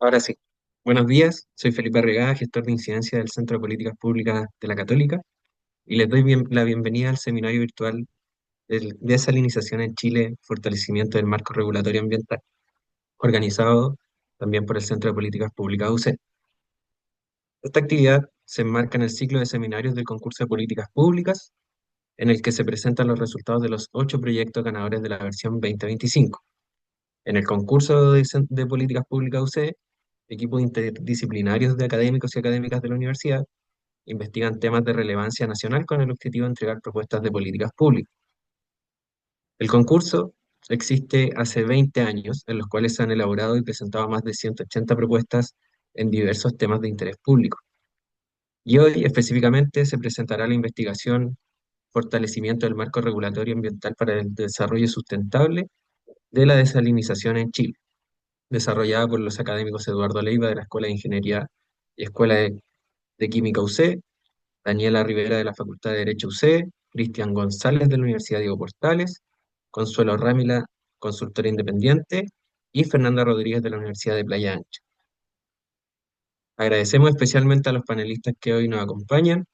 Ahora sí. Buenos días, soy Felipe Regada, gestor de incidencia del Centro de Políticas Públicas de la Católica, y les doy la bienvenida al seminario virtual de Desalinización en Chile, Fortalecimiento del Marco Regulatorio Ambiental, organizado también por el Centro de Políticas Públicas UC. Esta actividad se enmarca en el ciclo de seminarios del concurso de políticas públicas, en el que se presentan los resultados de los 8 proyectos ganadores de la versión 2025. En el concurso de políticas públicas UC, equipos interdisciplinarios de académicos y académicas de la universidad investigan temas de relevancia nacional con el objetivo de entregar propuestas de políticas públicas. El concurso existe hace 20 años, en los cuales se han elaborado y presentado más de 180 propuestas en diversos temas de interés público. Y hoy específicamente se presentará la investigación Fortalecimiento del marco regulatorio ambiental para el desarrollo sustentable de la desalinización en Chile, desarrollada por los académicos Eduardo Leiva de la Escuela de Ingeniería y Escuela de Química UC, Daniela Rivera de la Facultad de Derecho UC, Cristian González de la Universidad Diego Portales, Consuelo Rámila, consultora independiente, y Fernanda Rodríguez de la Universidad de Playa Ancha. Agradecemos especialmente a los panelistas que hoy nos acompañan: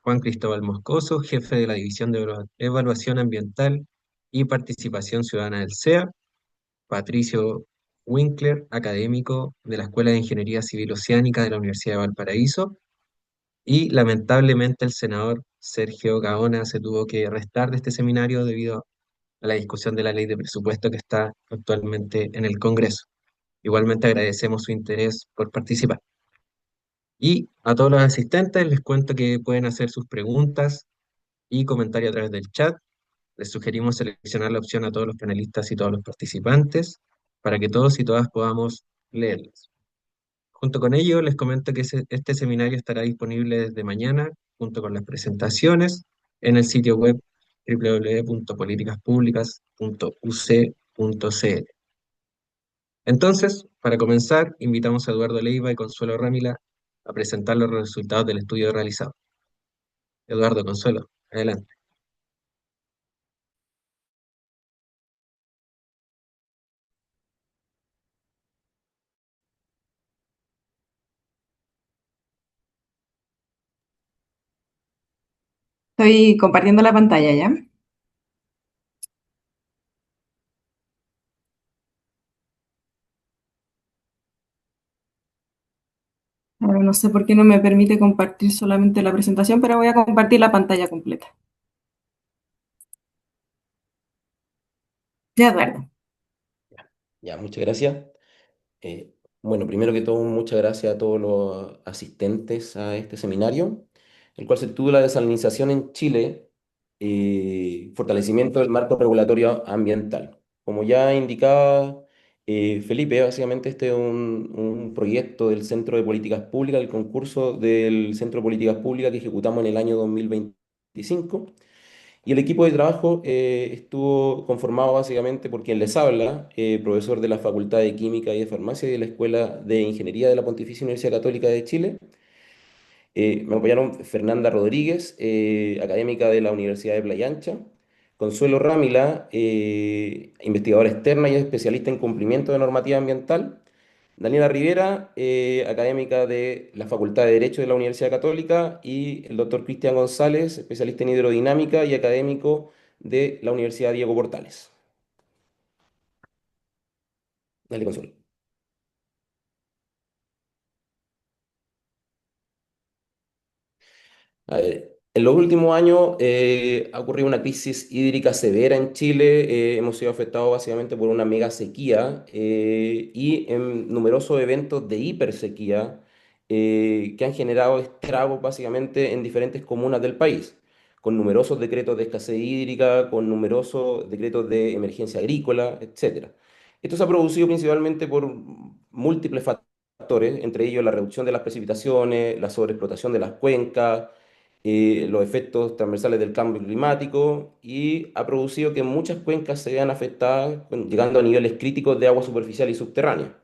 Juan Cristóbal Moscoso, jefe de la División de Evaluación Ambiental y Participación Ciudadana del CEA; Patricio Winkler, académico de la Escuela de Ingeniería Civil Oceánica de la Universidad de Valparaíso; y lamentablemente el senador Sergio Gaona se tuvo que restar de este seminario debido a la discusión de la ley de presupuesto que está actualmente en el Congreso. Igualmente agradecemos su interés por participar. Y a todos los asistentes les cuento que pueden hacer sus preguntas y comentarios a través del chat. Les sugerimos seleccionar la opción a todos los panelistas y todos los participantes para que todos y todas podamos leerlas. Junto con ello, les comento que este seminario estará disponible desde mañana, junto con las presentaciones, en el sitio web www.politicaspublicas.uc.cl. Entonces, para comenzar, invitamos a Eduardo Leiva y Consuelo Rámila a presentar los resultados del estudio realizado. Eduardo, Consuelo, adelante. Estoy compartiendo la pantalla ya. Ahora no sé por qué no me permite compartir solamente la presentación, pero voy a compartir la pantalla completa. Ya, Eduardo. Ya, muchas gracias. Bueno, primero que todo, muchas gracias a todos los asistentes a este seminario, el cual se titula Desalinización en Chile, fortalecimiento del marco regulatorio ambiental. Como ya indicaba Felipe, básicamente este es un proyecto del Centro de Políticas Públicas, el concurso del Centro de Políticas Públicas que ejecutamos en el año 2025. Y el equipo de trabajo estuvo conformado básicamente por quien les habla, profesor de la Facultad de Química y de Farmacia y de la Escuela de Ingeniería de la Pontificia Universidad Católica de Chile. Me acompañaron Fernanda Rodríguez, académica de la Universidad de Playa Ancha; Consuelo Rámila, investigadora externa y especialista en cumplimiento de normativa ambiental; Daniela Rivera, académica de la Facultad de Derecho de la Universidad Católica; y el doctor Cristian González, especialista en hidrodinámica y académico de la Universidad Diego Portales. Dale, Consuelo. A ver, en los últimos años ha ocurrido una crisis hídrica severa en Chile. Hemos sido afectados básicamente por una mega sequía y en numerosos eventos de hipersequía que han generado estragos básicamente en diferentes comunas del país, con numerosos decretos de escasez hídrica, con numerosos decretos de emergencia agrícola, etcétera. Esto se ha producido principalmente por múltiples factores, entre ellos la reducción de las precipitaciones, la sobreexplotación de las cuencas, los efectos transversales del cambio climático, y ha producido que muchas cuencas se vean afectadas, llegando a niveles críticos de agua superficial y subterránea.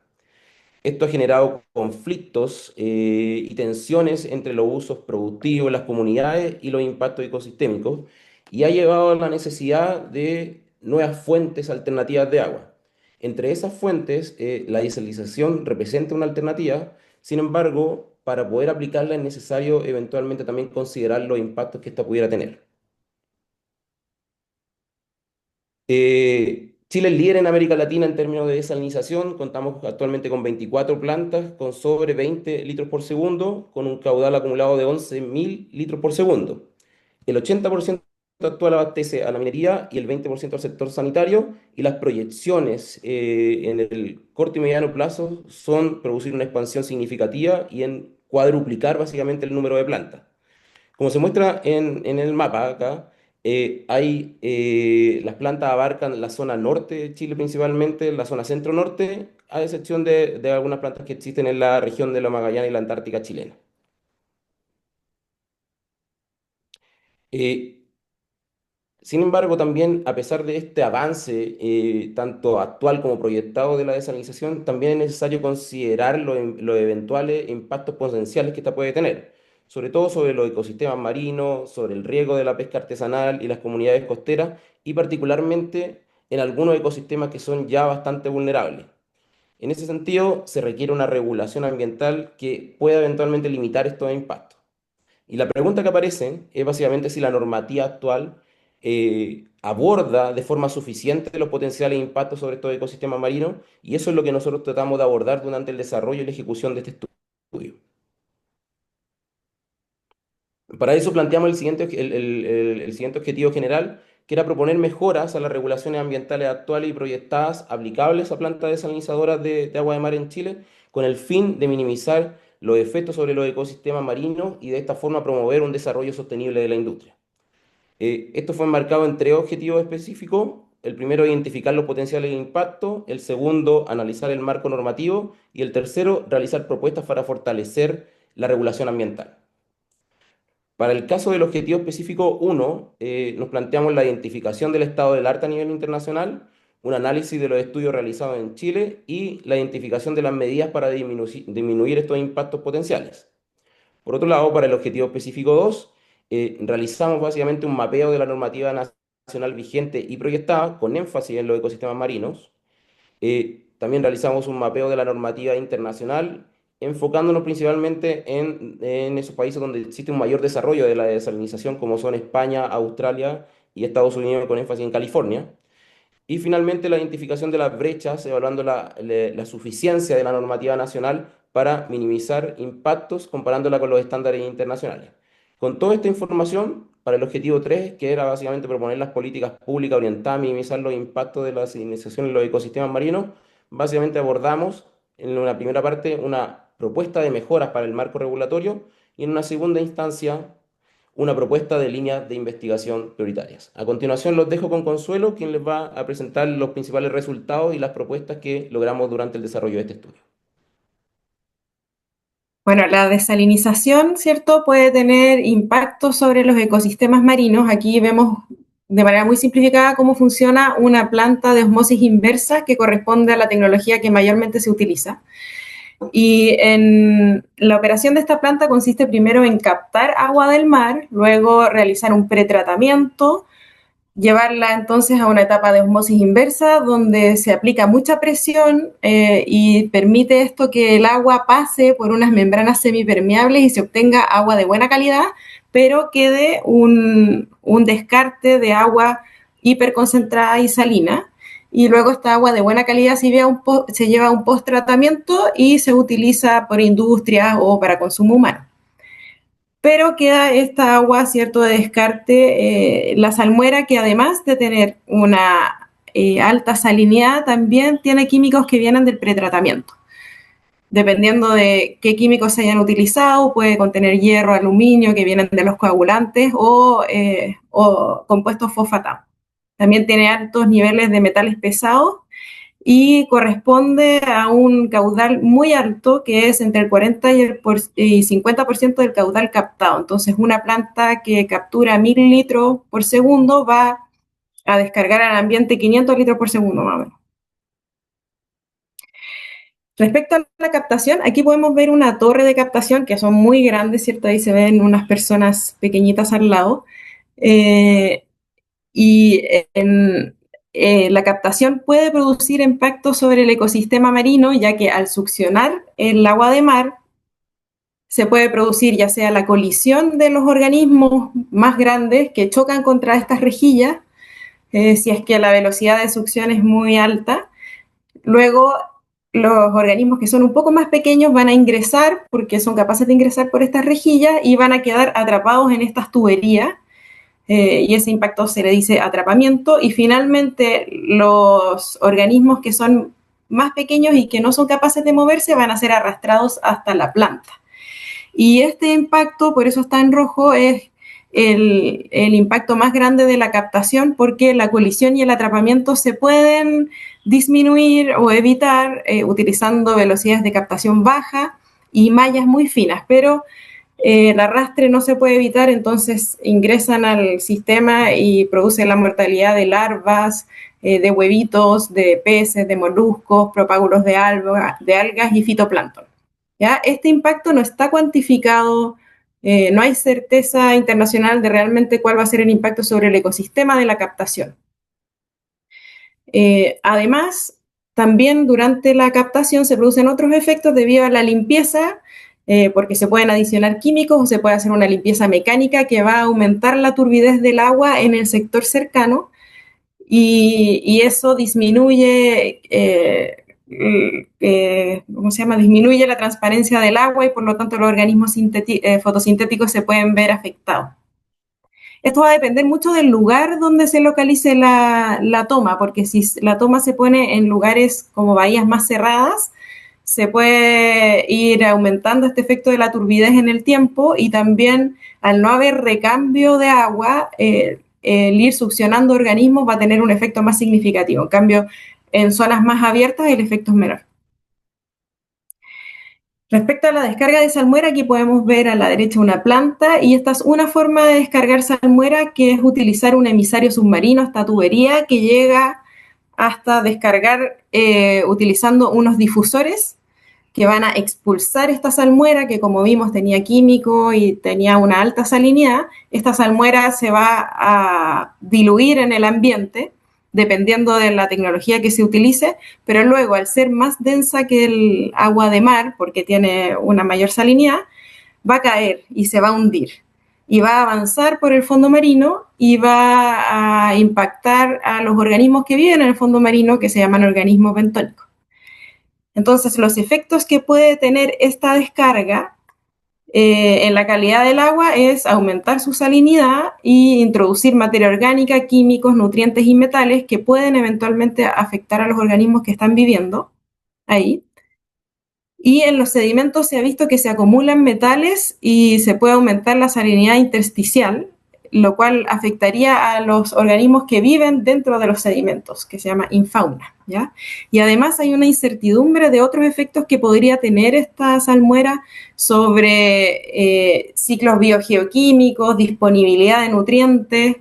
Esto ha generado conflictos y tensiones entre los usos productivos, las comunidades y los impactos ecosistémicos, y ha llevado a la necesidad de nuevas fuentes alternativas de agua. Entre esas fuentes, la desalinización representa una alternativa. Sin embargo, para poder aplicarla es necesario eventualmente también considerar los impactos que esta pudiera tener. Chile es líder en América Latina en términos de desalinización. Contamos actualmente con 24 plantas con sobre 20 litros por segundo, con un caudal acumulado de 11.000 litros por segundo. El 80% actual abastece a la minería y el 20% al sector sanitario, y las proyecciones en el corto y mediano plazo son producir una expansión significativa y en cuadruplicar básicamente el número de plantas. Como se muestra en el mapa acá, las plantas abarcan la zona norte de Chile principalmente, la zona centro-norte, a excepción de algunas plantas que existen en la región de la Magallanes y la Antártica chilena. Eh, Sin embargo, también a pesar de este avance, tanto actual como proyectado de la desalinización, también es necesario considerar los eventuales impactos potenciales que esta puede tener, sobre todo sobre los ecosistemas marinos, sobre el riesgo de la pesca artesanal y las comunidades costeras, y particularmente en algunos ecosistemas que son ya bastante vulnerables. En ese sentido, se requiere una regulación ambiental que pueda eventualmente limitar estos impactos. Y la pregunta que aparece es básicamente si la normativa actual aborda de forma suficiente los potenciales impactos sobre estos ecosistemas marinos, y eso es lo que nosotros tratamos de abordar durante el desarrollo y la ejecución de este estudio. Para eso planteamos el siguiente objetivo general, que era proponer mejoras a las regulaciones ambientales actuales y proyectadas aplicables a plantas desalinizadoras de agua de mar en Chile, con el fin de minimizar los efectos sobre los ecosistemas marinos y de esta forma promover un desarrollo sostenible de la industria. Esto fue enmarcado en tres objetivos específicos. El primero, identificar los potenciales impactos. El segundo, analizar el marco normativo. Y el tercero, realizar propuestas para fortalecer la regulación ambiental. Para el caso del objetivo específico 1, nos planteamos la identificación del estado del arte a nivel internacional, un análisis de los estudios realizados en Chile y la identificación de las medidas para disminuir estos impactos potenciales. Por otro lado, para el objetivo específico 2, realizamos básicamente un mapeo de la normativa nacional vigente y proyectada, con énfasis en los ecosistemas marinos. También realizamos un mapeo de la normativa internacional, enfocándonos principalmente en esos países donde existe un mayor desarrollo de la desalinización, como son España, Australia y Estados Unidos, con énfasis en California. Y finalmente la identificación de las brechas, evaluando la suficiencia de la normativa nacional para minimizar impactos comparándola con los estándares internacionales. Con toda esta información, para el objetivo 3, que era básicamente proponer las políticas públicas orientadas a minimizar los impactos de la asalinización en los ecosistemas marinos, básicamente abordamos en una primera parte una propuesta de mejoras para el marco regulatorio, y en una segunda instancia una propuesta de líneas de investigación prioritarias. A continuación los dejo con Consuelo, quien les va a presentar los principales resultados y las propuestas que logramos durante el desarrollo de este estudio. Bueno, la desalinización, ¿cierto?, puede tener impactos sobre los ecosistemas marinos. Aquí vemos de manera muy simplificada cómo funciona una planta de osmosis inversa que corresponde a la tecnología que mayormente se utiliza. Y en la operación de esta planta consiste primero en captar agua del mar, luego realizar un pretratamiento, llevarla entonces a una etapa de osmosis inversa donde se aplica mucha presión y permite esto que el agua pase por unas membranas semipermeables y se obtenga agua de buena calidad, pero quede un descarte de agua hiperconcentrada y salina. Y luego esta agua de buena calidad se lleva a un post-tratamiento y se utiliza por industrias o para consumo humano. Pero queda esta agua, cierto, de descarte, la salmuera, que además de tener una alta salinidad, también tiene químicos que vienen del pretratamiento. Dependiendo de qué químicos se hayan utilizado, puede contener hierro, aluminio, que vienen de los coagulantes, o compuestos fosfatados. También tiene altos niveles de metales pesados y corresponde a un caudal muy alto, que es entre el 40 y 50% del caudal captado. Entonces, una planta que captura 1000 litros por segundo va a descargar al ambiente 500 litros por segundo, más o menos. Respecto a la captación, aquí podemos ver una torre de captación que son muy grandes, ¿cierto? Ahí se ven unas personas pequeñitas al lado. Y la captación puede producir impacto sobre el ecosistema marino, ya que al succionar el agua de mar se puede producir ya sea la colisión de los organismos más grandes que chocan contra estas rejillas, si es que la velocidad de succión es muy alta. Luego, los organismos que son un poco más pequeños van a ingresar, porque son capaces de ingresar por estas rejillas y van a quedar atrapados en estas tuberías, y ese impacto se le dice atrapamiento. Y finalmente, los organismos que son más pequeños y que no son capaces de moverse van a ser arrastrados hasta la planta. Y este impacto, por eso está en rojo, es el impacto más grande de la captación, porque la colisión y el atrapamiento se pueden disminuir o evitar utilizando velocidades de captación baja y mallas muy finas, pero el arrastre no se puede evitar, entonces ingresan al sistema y produce la mortalidad de larvas, de huevitos, de peces, de moluscos, propágulos de algas y fitoplancton. ¿Ya? Este impacto no está cuantificado, no hay certeza internacional de realmente cuál va a ser el impacto sobre el ecosistema de la captación. Además, también durante la captación se producen otros efectos debido a la limpieza, porque se pueden adicionar químicos o se puede hacer una limpieza mecánica que va a aumentar la turbidez del agua en el sector cercano, y eso disminuye, ¿cómo se llama? Disminuye la transparencia del agua y por lo tanto los organismos fotosintéticos se pueden ver afectados. Esto va a depender mucho del lugar donde se localice la toma, porque si la toma se pone en lugares como bahías más cerradas, se puede ir aumentando este efecto de la turbidez en el tiempo, y también al no haber recambio de agua, el ir succionando organismos va a tener un efecto más significativo. En cambio, en zonas más abiertas el efecto es menor. Respecto a la descarga de salmuera, aquí podemos ver a la derecha una planta, y esta es una forma de descargar salmuera, que es utilizar un emisario submarino, esta tubería que llega hasta descargar utilizando unos difusores que van a expulsar esta salmuera, que como vimos tenía químico y tenía una alta salinidad. Esta salmuera se va a diluir en el ambiente dependiendo de la tecnología que se utilice, pero luego, al ser más densa que el agua de mar, porque tiene una mayor salinidad, va a caer y se va a hundir, y va a avanzar por el fondo marino y va a impactar a los organismos que viven en el fondo marino, que se llaman organismos bentónicos. Entonces, los efectos que puede tener esta descarga en la calidad del agua es aumentar su salinidad y introducir materia orgánica, químicos, nutrientes y metales que pueden eventualmente afectar a los organismos que están viviendo ahí. Y en los sedimentos se ha visto que se acumulan metales y se puede aumentar la salinidad intersticial, lo cual afectaría a los organismos que viven dentro de los sedimentos, que se llama infauna, ¿ya? Y además hay una incertidumbre de otros efectos que podría tener esta salmuera sobre ciclos biogeoquímicos, disponibilidad de nutrientes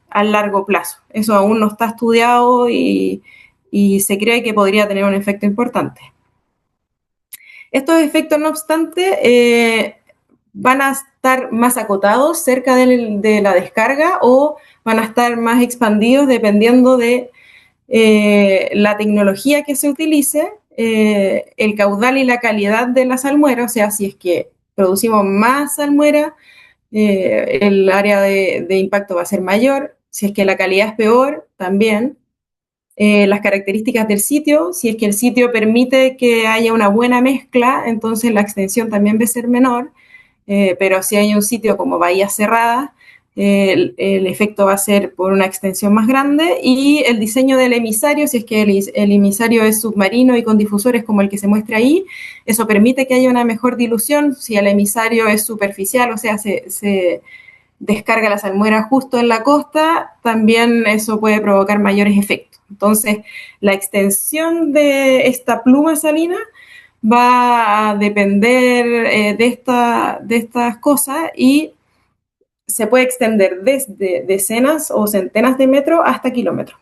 a largo plazo. Eso aún no está estudiado, y se cree que podría tener un efecto importante. Estos efectos, no obstante, van a estar más acotados cerca de la descarga, o van a estar más expandidos dependiendo de la tecnología que se utilice, el caudal y la calidad de la salmuera. O sea, si es que producimos más salmuera, el área de impacto va a ser mayor. Si es que la calidad es peor, también. Las características del sitio, si es que el sitio permite que haya una buena mezcla, entonces la extensión también va a ser menor, pero si hay un sitio como bahías cerradas, el efecto va a ser por una extensión más grande. Y el diseño del emisario, si es que el emisario es submarino y con difusores como el que se muestra ahí, eso permite que haya una mejor dilución. Si el emisario es superficial, o sea, se descarga la salmuera justo en la costa, también eso puede provocar mayores efectos. Entonces, la extensión de esta pluma salina va a depender de estas cosas, y se puede extender desde decenas o centenas de metros hasta kilómetros.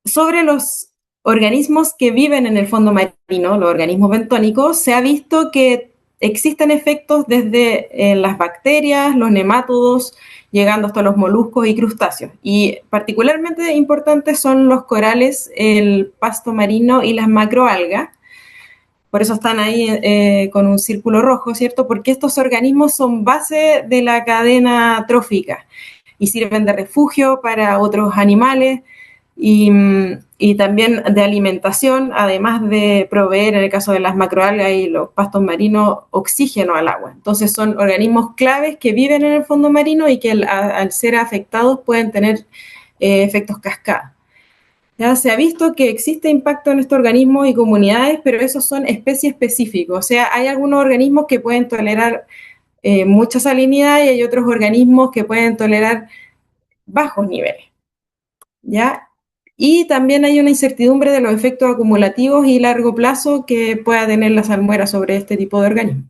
Sobre los organismos que viven en el fondo marino, los organismos bentónicos, se ha visto que existen efectos desde las bacterias, los nemátodos, llegando hasta los moluscos y crustáceos. Y particularmente importantes son los corales, el pasto marino y las macroalgas. Por eso están ahí con un círculo rojo, ¿cierto? Porque estos organismos son base de la cadena trófica y sirven de refugio para otros animales y también de alimentación, además de proveer, en el caso de las macroalgas y los pastos marinos, oxígeno al agua. Entonces son organismos claves que viven en el fondo marino y que al ser afectados pueden tener efectos cascada. Ya se ha visto que existe impacto en estos organismos y comunidades, pero esos son especies específicos. O sea, hay algunos organismos que pueden tolerar mucha salinidad y hay otros organismos que pueden tolerar bajos niveles. ¿Ya? Y también hay una incertidumbre de los efectos acumulativos y largo plazo que pueda tener la salmuera sobre este tipo de organismos.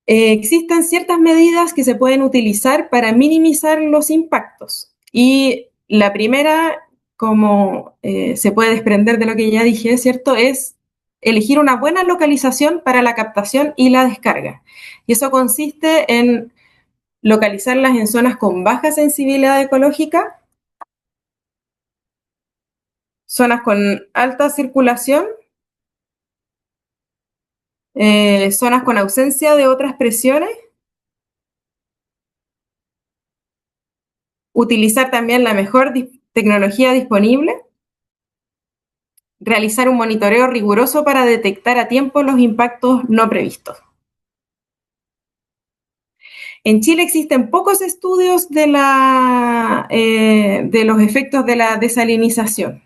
Existen ciertas medidas que se pueden utilizar para minimizar los impactos. Y la primera, como se puede desprender de lo que ya dije, ¿cierto? Es elegir una buena localización para la captación y la descarga. Y eso consiste en localizarlas en zonas con baja sensibilidad ecológica, zonas con alta circulación, zonas con ausencia de otras presiones, utilizar también la mejor tecnología disponible, realizar un monitoreo riguroso para detectar a tiempo los impactos no previstos. En Chile existen pocos estudios de los efectos de la desalinización.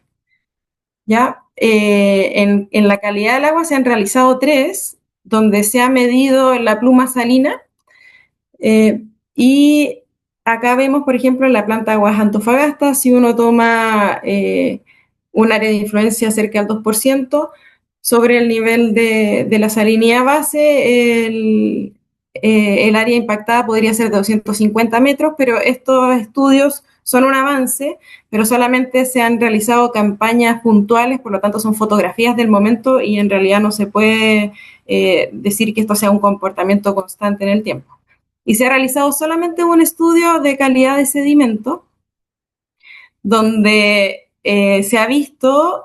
¿Ya? En la calidad del agua se han realizado 3, donde se ha medido la pluma salina, y acá vemos, por ejemplo, en la planta de Aguas Antofagasta, si uno toma un área de influencia cerca del 2% sobre el nivel de la salinidad base, el área impactada podría ser de 250 metros, pero estos estudios son un avance, pero solamente se han realizado campañas puntuales, por lo tanto son fotografías del momento y en realidad no se puede decir que esto sea un comportamiento constante en el tiempo. Y se ha realizado solamente un estudio de calidad de sedimento, donde se ha visto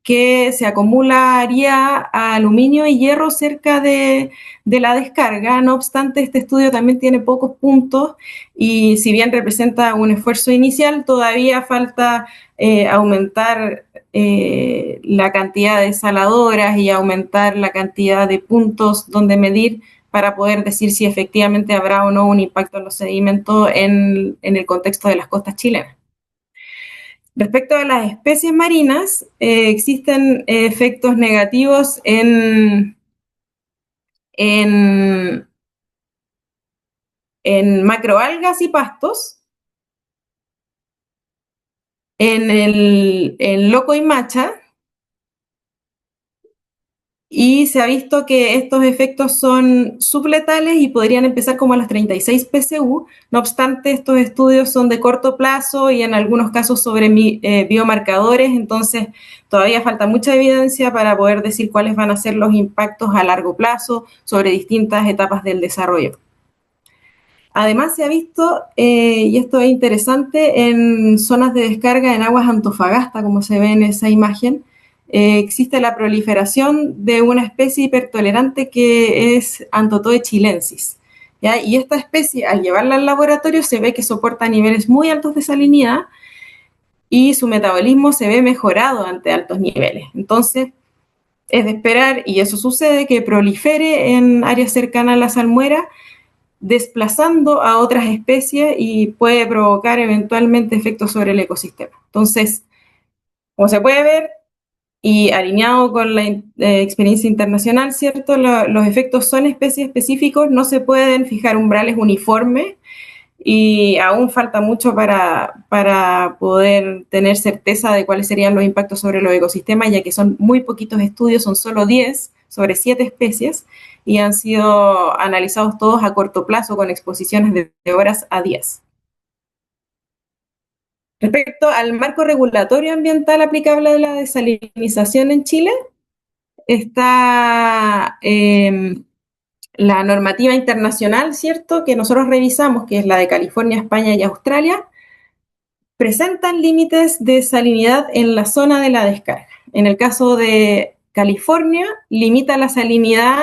que se acumularía aluminio y hierro cerca de la descarga. No obstante, este estudio también tiene pocos puntos y si bien representa un esfuerzo inicial, todavía falta aumentar la cantidad de desaladoras y aumentar la cantidad de puntos donde medir para poder decir si efectivamente habrá o no un impacto en los sedimentos en el contexto de las costas chilenas. Respecto a las especies marinas, existen efectos negativos en, en macroalgas y pastos, en loco y macha, y se ha visto que estos efectos son subletales y podrían empezar como a las 36 PSU. No obstante, estos estudios son de corto plazo y en algunos casos sobre biomarcadores, entonces todavía falta mucha evidencia para poder decir cuáles van a ser los impactos a largo plazo sobre distintas etapas del desarrollo. Además se ha visto, y esto es interesante, en zonas de descarga en aguas Antofagasta, como se ve en esa imagen, existe la proliferación de una especie hipertolerante que es Antotoe chilensis. ¿Ya? Y esta especie, al llevarla al laboratorio, se ve que soporta niveles muy altos de salinidad y su metabolismo se ve mejorado ante altos niveles. Entonces, es de esperar, y eso sucede, que prolifere en áreas cercanas a la salmuera, desplazando a otras especies y puede provocar eventualmente efectos sobre el ecosistema. Entonces, como se puede ver, y alineado con la experiencia internacional, ¿cierto? Los efectos son especies específicos, no se pueden fijar umbrales uniformes y aún falta mucho para poder tener certeza de cuáles serían los impactos sobre los ecosistemas, ya que son muy poquitos estudios, son solo 10 sobre 7 especies y han sido analizados todos a corto plazo con exposiciones de horas a días. Respecto al marco regulatorio ambiental aplicable a la desalinización en Chile, está la normativa internacional, ¿cierto?, que nosotros revisamos, que es la de California, España y Australia, presentan límites de salinidad en la zona de la descarga. En el caso de California, limita la salinidad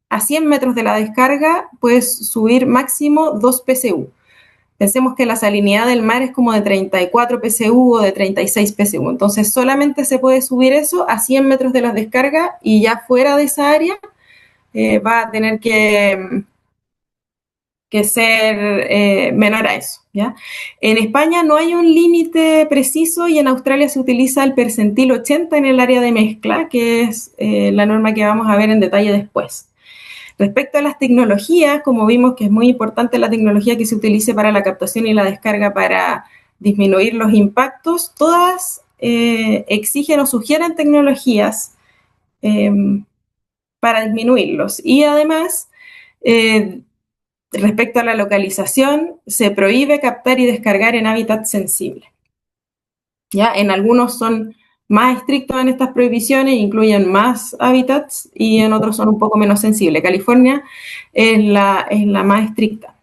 a 100 metros de la descarga, puedes subir máximo 2 PSU. Pensemos que la salinidad del mar es como de 34 PSU o de 36 PSU, entonces solamente se puede subir eso a 100 metros de la descarga y ya fuera de esa área va a tener que ser menor a eso, ¿ya? En España no hay un límite preciso y en Australia se utiliza el percentil 80 en el área de mezcla, que es la norma que vamos a ver en detalle después. Respecto a las tecnologías, como vimos que es muy importante la tecnología que se utilice para la captación y la descarga para disminuir los impactos, todas exigen o sugieren tecnologías para disminuirlos. Y además, respecto a la localización, se prohíbe captar y descargar en hábitats sensibles. ¿Ya? En algunos son más estrictos en estas prohibiciones, incluyen más hábitats y en otros son un poco menos sensibles. California es la más estricta.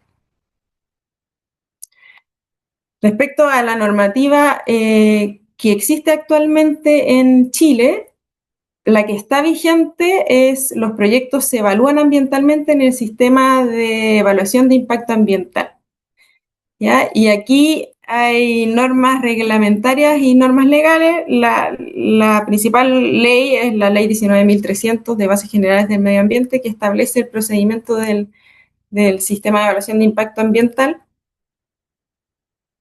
Respecto a la normativa que existe actualmente en Chile, la que está vigente es los proyectos se evalúan ambientalmente en el sistema de evaluación de impacto ambiental. ¿Ya? Y aquí hay normas reglamentarias y normas legales. La principal ley es la ley 19.300 de Bases Generales del Medio Ambiente, que establece el procedimiento del sistema de evaluación de impacto ambiental.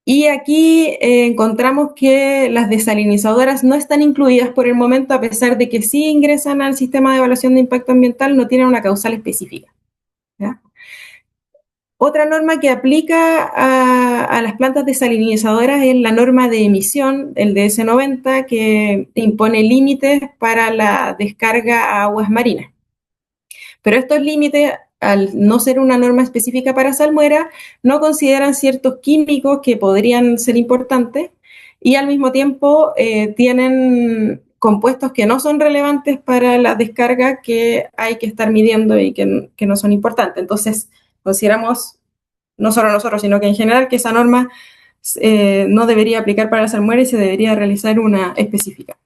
Y aquí encontramos que las desalinizadoras no están incluidas por el momento, a pesar de que sí ingresan al sistema de evaluación de impacto ambiental, no tienen una causal específica, ¿ya? Otra norma que aplica a las plantas desalinizadoras es la norma de emisión, el DS90, que impone límites para la descarga a aguas marinas. Pero estos límites, al no ser una norma específica para salmuera, no consideran ciertos químicos que podrían ser importantes y al mismo tiempo tienen compuestos que no son relevantes para la descarga que hay que estar midiendo y que no son importantes. Entonces, consideramos, no solo nosotros, sino que en general, que esa norma no debería aplicar para la salmuera y se debería realizar una específica,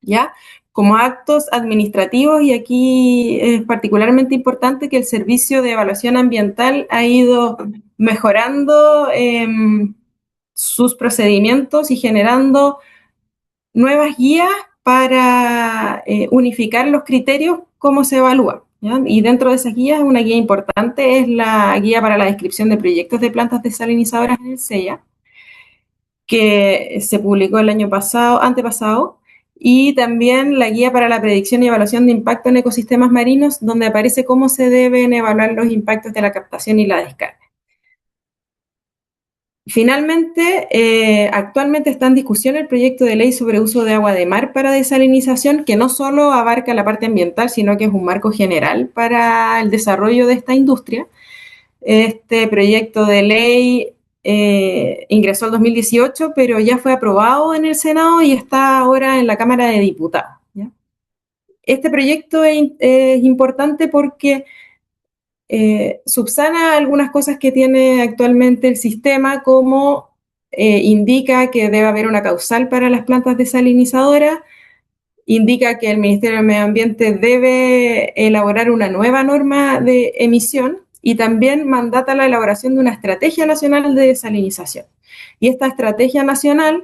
¿ya? Como actos administrativos, y aquí es particularmente importante que el Servicio de Evaluación Ambiental ha ido mejorando sus procedimientos y generando nuevas guías para unificar los criterios, cómo se evalúa, ¿ya? Y dentro de esas guías, una guía importante es la guía para la descripción de proyectos de plantas desalinizadoras en el SEIA, que se publicó el año antepasado, y también la guía para la predicción y evaluación de impacto en ecosistemas marinos, donde aparece cómo se deben evaluar los impactos de la captación y la descarga. Finalmente, actualmente está en discusión el proyecto de ley sobre uso de agua de mar para desalinización, que no solo abarca la parte ambiental, sino que es un marco general para el desarrollo de esta industria. Este proyecto de ley ingresó el 2018, pero ya fue aprobado en el Senado y está ahora en la Cámara de Diputados, ¿ya? Este proyecto es importante porque subsana algunas cosas que tiene actualmente el sistema, como indica que debe haber una causal para las plantas desalinizadoras, indica que el Ministerio del Medio Ambiente debe elaborar una nueva norma de emisión y también mandata la elaboración de una estrategia nacional de desalinización. Y esta estrategia nacional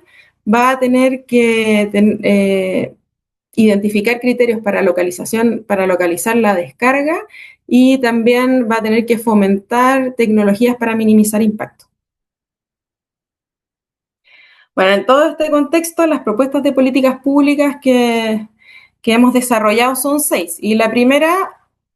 va a tener que identificar criterios para localizar la descarga, y también va a tener que fomentar tecnologías para minimizar impacto. Bueno, en todo este contexto, las propuestas de políticas públicas que hemos desarrollado son 6, y la primera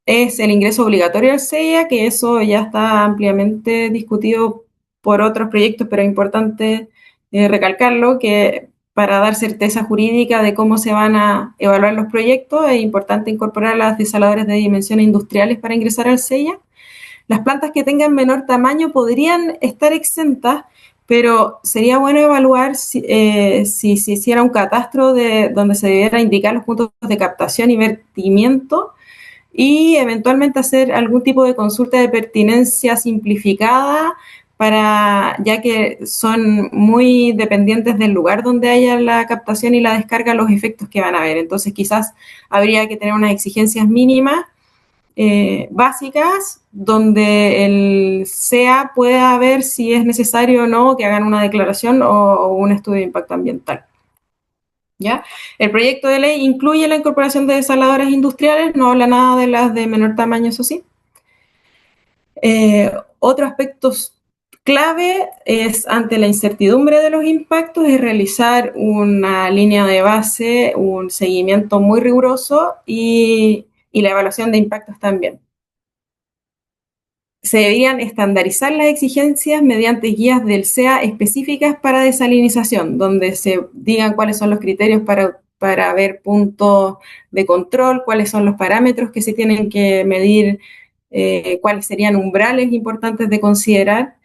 es el ingreso obligatorio al SEIA, que eso ya está ampliamente discutido por otros proyectos, pero es importante recalcarlo, que para dar certeza jurídica de cómo se van a evaluar los proyectos, es importante incorporar a las desaladoras de dimensiones industriales para ingresar al SEIA. Las plantas que tengan menor tamaño podrían estar exentas, pero sería bueno evaluar si se hiciera un catastro donde se debiera indicar los puntos de captación y vertimiento y eventualmente hacer algún tipo de consulta de pertinencia simplificada ya que son muy dependientes del lugar donde haya la captación y la descarga, los efectos que van a haber. Entonces quizás habría que tener unas exigencias mínimas básicas donde el CEA pueda ver si es necesario o no que hagan una declaración o un estudio de impacto ambiental. ¿Ya? El proyecto de ley incluye la incorporación de desaladoras industriales, no habla nada de las de menor tamaño, eso sí. Otro aspecto clave es, ante la incertidumbre de los impactos, es realizar una línea de base, un seguimiento muy riguroso y la evaluación de impactos también. Se deberían estandarizar las exigencias mediante guías del CEA específicas para desalinización, donde se digan cuáles son los criterios para ver puntos de control, cuáles son los parámetros que se tienen que medir, cuáles serían umbrales importantes de considerar,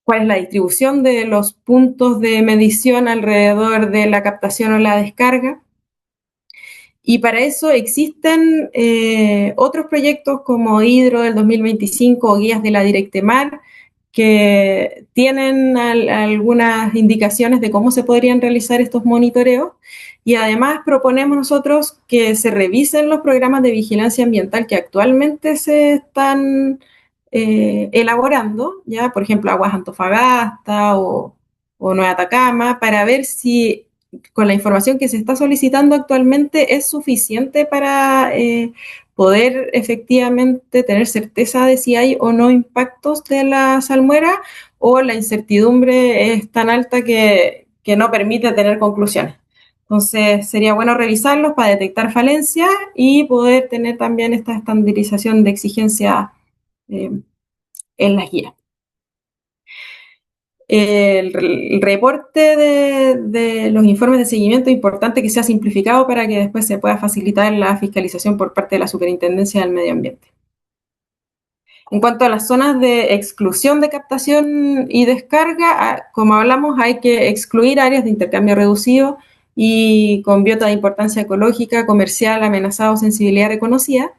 cuál es la distribución de los puntos de medición alrededor de la captación o la descarga. Y para eso existen otros proyectos como Hidro del 2025 o guías de la Directemar que tienen algunas indicaciones de cómo se podrían realizar estos monitoreos y además proponemos nosotros que se revisen los programas de vigilancia ambiental que actualmente se están elaborando, ya por ejemplo Aguas Antofagasta o Nueva Atacama, para ver si con la información que se está solicitando actualmente es suficiente para poder efectivamente tener certeza de si hay o no impactos de la salmuera o la incertidumbre es tan alta que no permite tener conclusiones. Entonces sería bueno revisarlos para detectar falencias y poder tener también esta estandarización de exigencia en las guías. El reporte de los informes de seguimiento es importante que sea simplificado para que después se pueda facilitar la fiscalización por parte de la Superintendencia del Medio Ambiente. En cuanto a las zonas de exclusión de captación y descarga, como hablamos, hay que excluir áreas de intercambio reducido y con biota de importancia ecológica, comercial, amenazada o sensibilidad reconocida.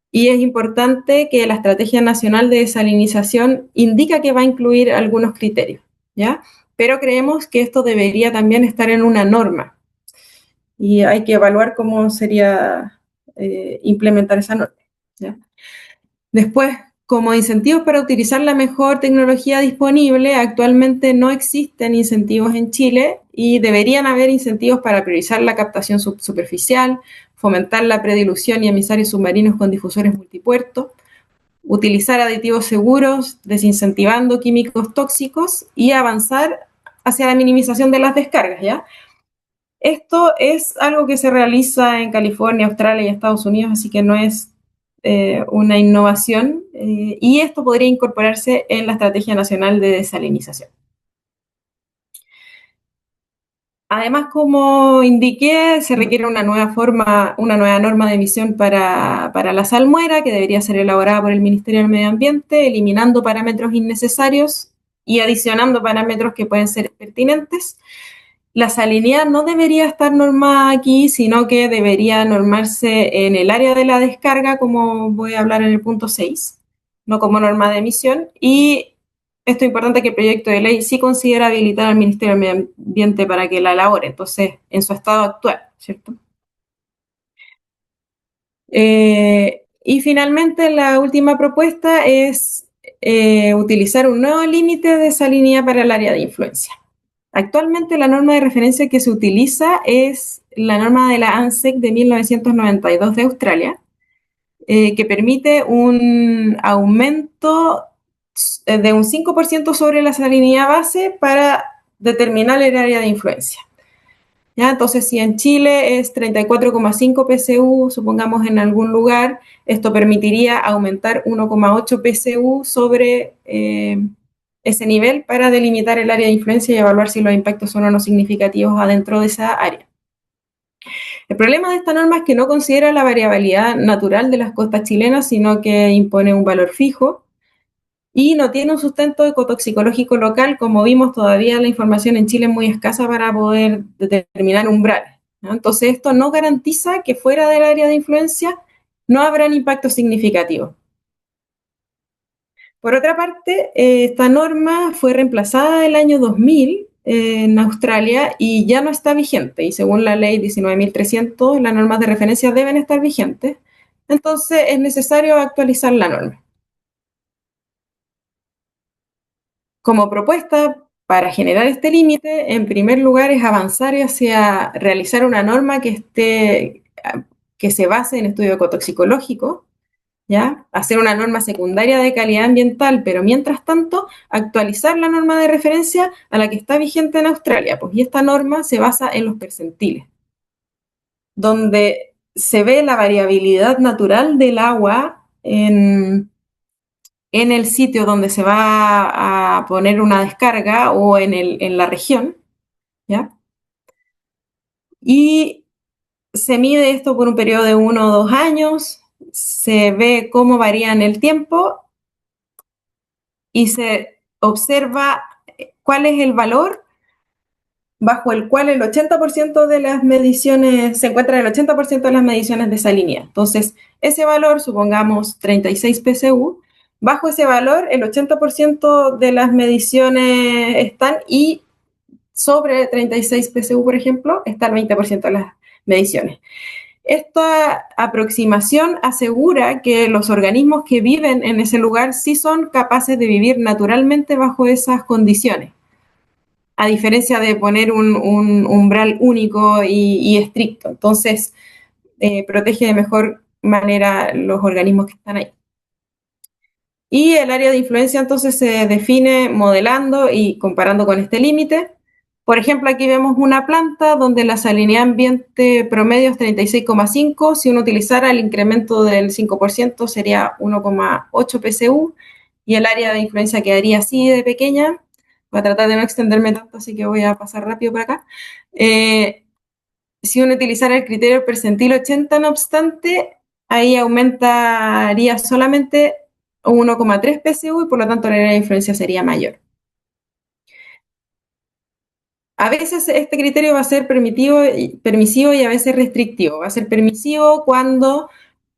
Y es importante que la Estrategia Nacional de Desalinización indica que va a incluir algunos criterios, ¿ya? Pero creemos que esto debería también estar en una norma y hay que evaluar cómo sería implementar esa norma, ¿ya? Después, como incentivos para utilizar la mejor tecnología disponible, actualmente no existen incentivos en Chile y deberían haber incentivos para priorizar la captación superficial, fomentar la predilución y emisarios submarinos con difusores multipuertos, utilizar aditivos seguros, desincentivando químicos tóxicos y avanzar hacia la minimización de las descargas, ¿ya? Esto es algo que se realiza en California, Australia y Estados Unidos, así que no es una innovación y esto podría incorporarse en la Estrategia Nacional de Desalinización. Además, como indiqué, se requiere una nueva norma de emisión para la salmuera, que debería ser elaborada por el Ministerio del Medio Ambiente, eliminando parámetros innecesarios y adicionando parámetros que pueden ser pertinentes. La salinidad no debería estar normada aquí, sino que debería normarse en el área de la descarga, como voy a hablar en el punto 6, no como norma de emisión. Y esto es importante que el proyecto de ley sí considera habilitar al Ministerio del Medio Ambiente para que la elabore, entonces, en su estado actual, ¿cierto? Y finalmente, la última propuesta es utilizar un nuevo límite de salinidad para el área de influencia. Actualmente la norma de referencia que se utiliza es la norma de la ANZEC de 1992 de Australia, que permite un aumento de un 5% sobre la salinidad base para determinar el área de influencia. ¿Ya? Entonces, si en Chile es 34,5 PSU, supongamos en algún lugar, esto permitiría aumentar 1,8 PSU sobre ese nivel para delimitar el área de influencia y evaluar si los impactos son o no significativos adentro de esa área. El problema de esta norma es que no considera la variabilidad natural de las costas chilenas, sino que impone un valor fijo y no tiene un sustento ecotoxicológico local. Como vimos, todavía la información en Chile es muy escasa para poder determinar umbrales, ¿no? Entonces, esto no garantiza que fuera del área de influencia no habrán impactos significativos. Por otra parte, esta norma fue reemplazada el año 2000 en Australia y ya no está vigente. Y según la ley 19.300, las normas de referencia deben estar vigentes. Entonces, es necesario actualizar la norma. Como propuesta para generar este límite, en primer lugar, es avanzar hacia realizar una norma que se base en estudio ecotoxicológico, ¿ya? Hacer una norma secundaria de calidad ambiental, pero mientras tanto actualizar la norma de referencia a la que está vigente en Australia, pues, y esta norma se basa en los percentiles, donde se ve la variabilidad natural del agua en el sitio donde se va a poner una descarga o en la región, ¿ya? Y se mide esto por un periodo de 1 o 2 años, se ve cómo varía en el tiempo y se observa cuál es el valor bajo el cual el 80% de las mediciones, se encuentra el 80% de las mediciones de salinidad. Entonces, ese valor, supongamos 36 PSU, bajo ese valor el 80% de las mediciones están y sobre 36 PSU, por ejemplo, está el 20% de las mediciones. Esta aproximación asegura que los organismos que viven en ese lugar sí son capaces de vivir naturalmente bajo esas condiciones, a diferencia de poner un umbral único y estricto. Entonces, protege de mejor manera los organismos que están ahí. Y el área de influencia entonces se define modelando y comparando con este límite. Por ejemplo, aquí vemos una planta donde la salinidad ambiente promedio es 36,5. Si uno utilizara el incremento del 5% sería 1,8 PSU y el área de influencia quedaría así de pequeña. Voy a tratar de no extenderme tanto, así que voy a pasar rápido por acá. Si uno utilizara el criterio percentil 80, no obstante, ahí aumentaría solamente 1,3 PSU y por lo tanto la área de influencia sería mayor. A veces este criterio va a ser permisivo y a veces restrictivo. Va a ser permisivo cuando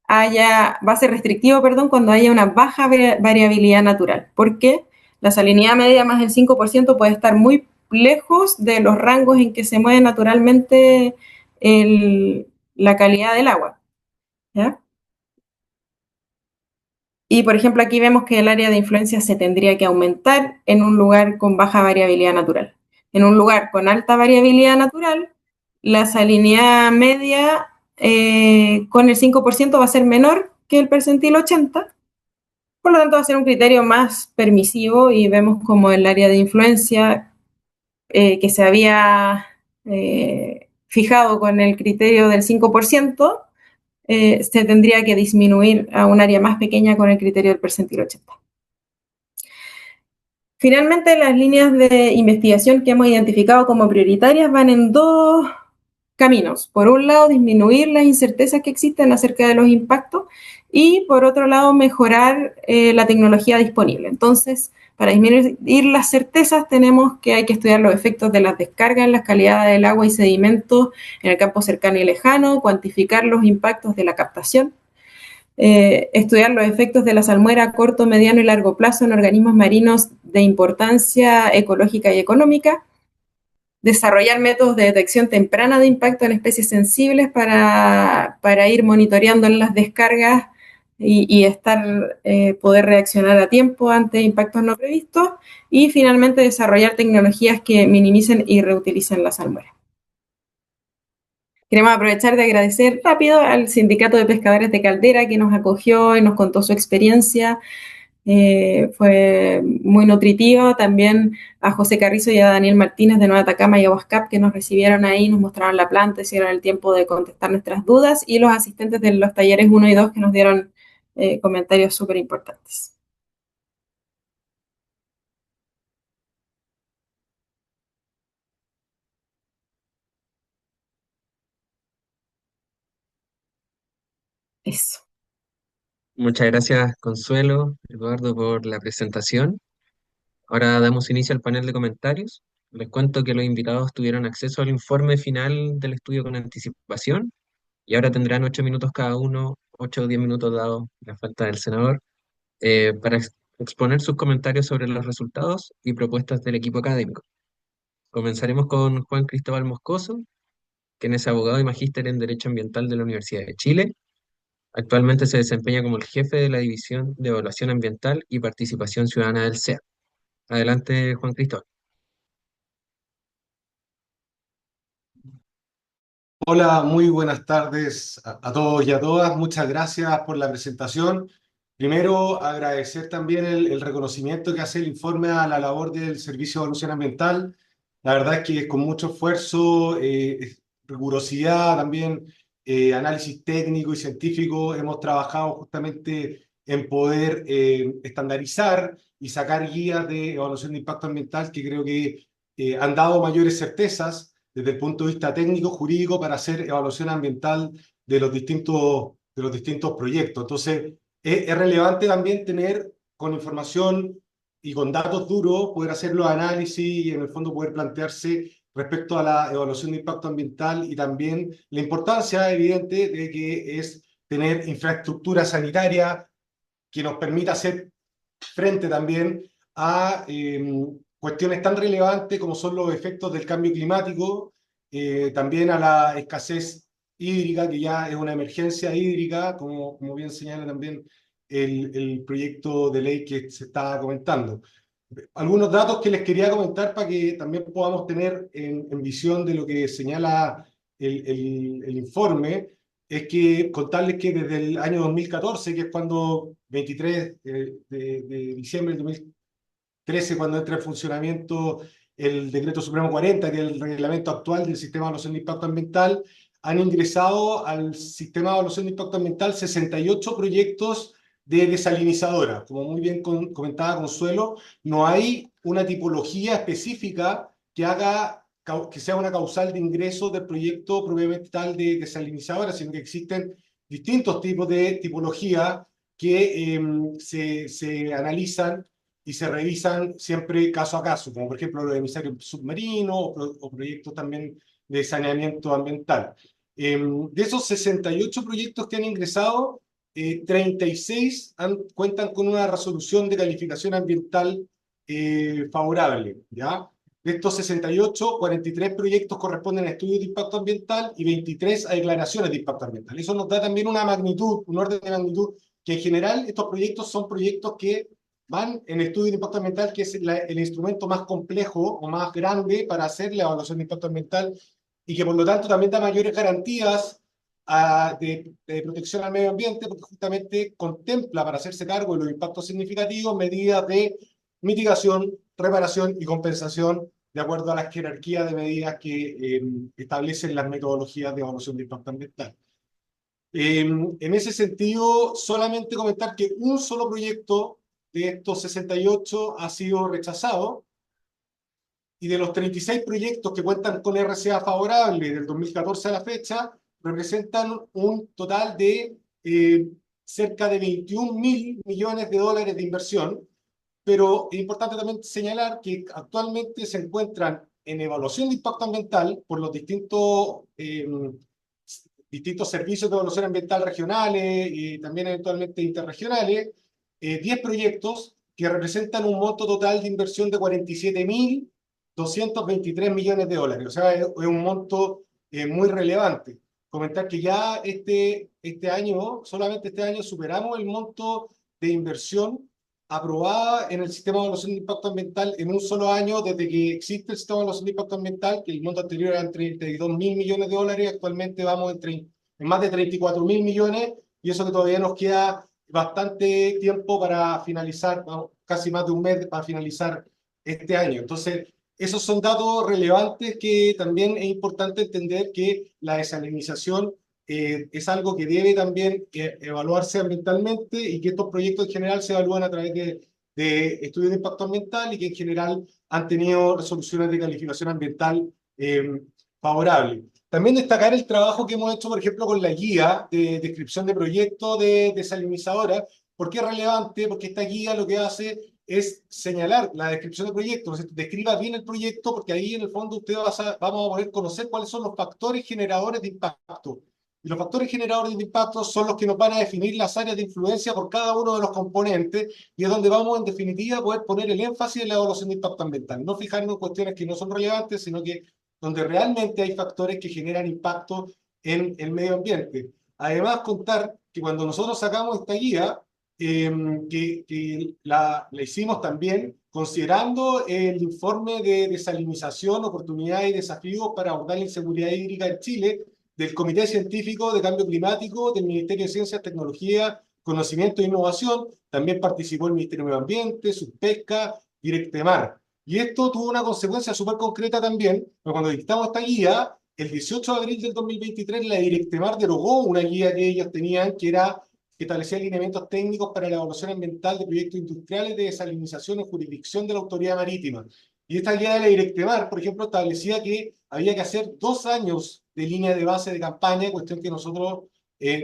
va a ser restrictivo, perdón, cuando haya una baja variabilidad natural, porque la salinidad media más del 5% puede estar muy lejos de los rangos en que se mueve naturalmente la calidad del agua, ¿ya? Y por ejemplo, aquí vemos que el área de influencia se tendría que aumentar en un lugar con baja variabilidad natural. En un lugar con alta variabilidad natural, la salinidad media con el 5% va a ser menor que el percentil 80, por lo tanto va a ser un criterio más permisivo y vemos como el área de influencia que se había fijado con el criterio del 5%, se tendría que disminuir a un área más pequeña con el criterio del percentil 80. Finalmente, las líneas de investigación que hemos identificado como prioritarias van en dos caminos. Por un lado, disminuir las incertezas que existen acerca de los impactos y, por otro lado, mejorar la tecnología disponible. Entonces, para disminuir las certezas, tenemos que hay que estudiar los efectos de las descargas en las calidades del agua y sedimentos en el campo cercano y lejano, cuantificar los impactos de la captación, estudiar los efectos de la salmuera a corto, mediano y largo plazo en organismos marinos de importancia ecológica y económica, desarrollar métodos de detección temprana de impacto en especies sensibles para ir monitoreando en las descargas y poder reaccionar a tiempo ante impactos no previstos, y finalmente desarrollar tecnologías que minimicen y reutilicen la salmuera. Queremos aprovechar de agradecer rápido al Sindicato de Pescadores de Caldera que nos acogió y nos contó su experiencia. Fue muy nutritivo. También a José Carrizo y a Daniel Martínez de Nueva Atacama y Aguascap que nos recibieron ahí, nos mostraron la planta, hicieron el tiempo de contestar nuestras dudas, y los asistentes de los talleres 1 y 2 que nos dieron comentarios súper importantes. Eso. Muchas gracias, Consuelo, Eduardo, por la presentación. Ahora damos inicio al panel de comentarios. Les cuento que los invitados tuvieron acceso al informe final del estudio con anticipación y ahora tendrán 8 minutos cada uno, 8 o 10 minutos dado la falta del senador, para exponer sus comentarios sobre los resultados y propuestas del equipo académico. Comenzaremos con Juan Cristóbal Moscoso, quien es abogado y magíster en Derecho Ambiental de la Universidad de Chile. Actualmente se desempeña como el jefe de la División de Evaluación Ambiental y Participación Ciudadana del CEA. Adelante, Juan Cristóbal. Hola, muy buenas tardes a todos y a todas. Muchas gracias por la presentación. Primero, agradecer también el reconocimiento que hace el informe a la labor del Servicio de Evaluación Ambiental. La verdad es que con mucho esfuerzo, rigurosidad, también análisis técnico y científico, hemos trabajado justamente en poder estandarizar y sacar guías de evaluación de impacto ambiental que creo que han dado mayores certezas desde el punto de vista técnico, jurídico, para hacer evaluación ambiental de los distintos proyectos. Entonces, es relevante también tener con información y con datos duros, poder hacer los análisis y en el fondo poder plantearse respecto a la evaluación de impacto ambiental y también la importancia evidente de que es tener infraestructura sanitaria que nos permita hacer frente también a cuestiones tan relevantes como son los efectos del cambio climático, también a la escasez hídrica, que ya es una emergencia hídrica, como bien señala también el proyecto de ley que se está comentando. Algunos datos que les quería comentar para que también podamos tener en visión de lo que señala el informe, es que contarles que desde el año 2014, que es cuando 23 de diciembre del 2013, cuando entra en funcionamiento el Decreto Supremo 40, que es el reglamento actual del Sistema de Evaluación de Impacto Ambiental, han ingresado al Sistema de Evaluación de Impacto Ambiental 68 proyectos de desalinizadora. Como muy bien comentaba Consuelo, no hay una tipología específica que haga que sea una causal de ingreso del proyecto propiamente tal de desalinizadora, sino que existen distintos tipos de tipología que se analizan y se revisan siempre caso a caso, como por ejemplo los emisarios submarinos o proyectos también de saneamiento ambiental. De esos 68 proyectos que han ingresado, 36 cuentan con una resolución de calificación ambiental favorable, ¿ya? De estos 68, 43 proyectos corresponden a estudios de impacto ambiental y 23 a declaraciones de impacto ambiental. Eso nos da también una magnitud, un orden de magnitud, que en general estos proyectos son proyectos que van en estudio de impacto ambiental, que es el instrumento más complejo o más grande para hacer la evaluación de impacto ambiental y que por lo tanto también da mayores garantías de protección al medio ambiente, porque justamente contempla para hacerse cargo de los impactos significativos medidas de mitigación, reparación y compensación de acuerdo a las jerarquías de medidas que establecen las metodologías de evaluación de impacto ambiental. En ese sentido, solamente comentar que un solo proyecto de estos 68 ha sido rechazado, y de los 36 proyectos que cuentan con RCA favorable del 2014 a la fecha, representan un total de cerca de 21.000 millones de dólares de inversión, pero es importante también señalar que actualmente se encuentran en evaluación de impacto ambiental por los distintos servicios de evaluación ambiental regionales y también eventualmente interregionales, 10 proyectos que representan un monto total de inversión de 47.223 millones de dólares. O sea, es un monto muy relevante. Comentar que ya este año, solamente este año, superamos el monto de inversión aprobada en el sistema de evaluación de impacto ambiental en un solo año desde que existe el sistema de evaluación de impacto ambiental, que el monto anterior era 32.000 millones de dólares, actualmente vamos en más de 34.000 millones, y eso que todavía nos queda bastante tiempo para finalizar, casi más de un mes para finalizar este año. Entonces, esos son datos relevantes que también es importante entender que la desalinización es algo que debe también evaluarse ambientalmente y que estos proyectos en general se evalúan a través de estudios de impacto ambiental y que en general han tenido resoluciones de calificación ambiental favorables. También destacar el trabajo que hemos hecho, por ejemplo, con la guía de descripción de proyecto de desalinizadora. ¿Por qué es relevante? Porque esta guía lo que hace es señalar la descripción de proyecto, describa bien el proyecto, porque ahí en el fondo vamos a poder conocer cuáles son los factores generadores de impacto. Y los factores generadores de impacto son los que nos van a definir las áreas de influencia por cada uno de los componentes, y es donde vamos en definitiva a poder poner el énfasis en la evaluación de impacto ambiental. No fijarnos en cuestiones que no son relevantes, sino que donde realmente hay factores que generan impacto en el medio ambiente. Además, contar que cuando nosotros sacamos esta guía, que la hicimos también considerando el informe de desalinización, oportunidades y desafíos para abordar la inseguridad hídrica en Chile, del Comité Científico de Cambio Climático, del Ministerio de Ciencias, Tecnología, Conocimiento e Innovación. También participó el Ministerio de Medio Ambiente, Subpesca, Directemar. Y esto tuvo una consecuencia súper concreta también, porque cuando dictamos esta guía, el 18 de abril del 2023, la Directemar derogó una guía que ellos tenían, que establecía lineamientos técnicos para la evaluación ambiental de proyectos industriales de desalinización en jurisdicción de la autoridad marítima. Y esta guía de la Directemar, por ejemplo, establecía que había que hacer 2 años de línea de base de campaña, cuestión que nosotros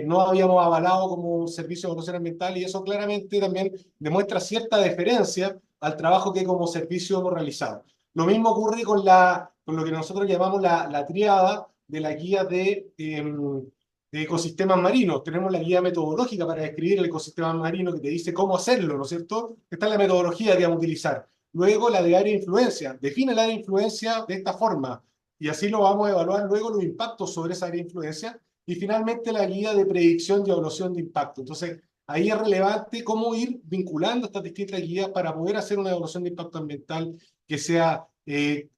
no habíamos avalado como servicio de evaluación ambiental, y eso claramente también demuestra cierta deferencia al trabajo que como servicio hemos realizado. Lo mismo ocurre con lo que nosotros llamamos la tríada de la guía de ecosistemas marinos. Tenemos la guía metodológica para describir el ecosistema marino que te dice cómo hacerlo, ¿no es cierto? Esta es la metodología que vamos a utilizar. Luego la de área de influencia. Define el área de influencia de esta forma y así lo vamos a evaluar luego los impactos sobre esa área de influencia. Y finalmente la guía de predicción y evaluación de impacto. Entonces, ahí es relevante cómo ir vinculando estas distintas guías para poder hacer una evaluación de impacto ambiental que sea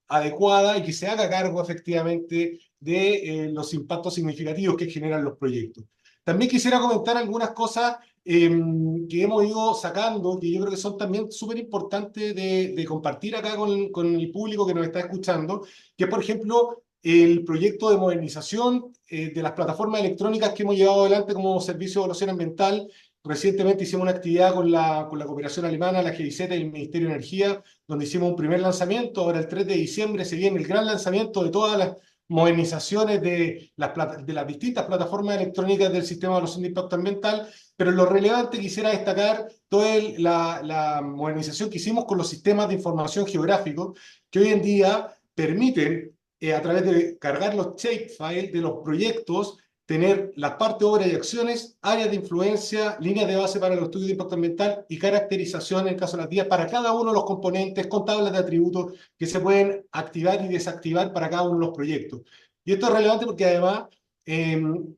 adecuada y que se haga cargo efectivamente de los impactos significativos que generan los proyectos. También quisiera comentar algunas cosas que hemos ido sacando, que yo creo que son también súper importantes de compartir acá con el público que nos está escuchando, que es, por ejemplo, el proyecto de modernización de las plataformas electrónicas que hemos llevado adelante como servicio de evaluación ambiental. Recientemente hicimos una actividad con la cooperación alemana, la GIZ y el Ministerio de Energía, donde hicimos un primer lanzamiento. Ahora el 3 de diciembre se viene el gran lanzamiento de todas las modernizaciones de las distintas plataformas electrónicas del sistema de evaluación de impacto ambiental, pero lo relevante quisiera destacar toda la modernización que hicimos con los sistemas de información geográfico, que hoy en día permiten, a través de cargar los shapefiles de los proyectos, tener la parte obra y acciones, áreas de influencia, líneas de base para los estudios de impacto ambiental y caracterización en el caso de las vías para cada uno de los componentes con tablas de atributos que se pueden activar y desactivar para cada uno de los proyectos. Y esto es relevante porque además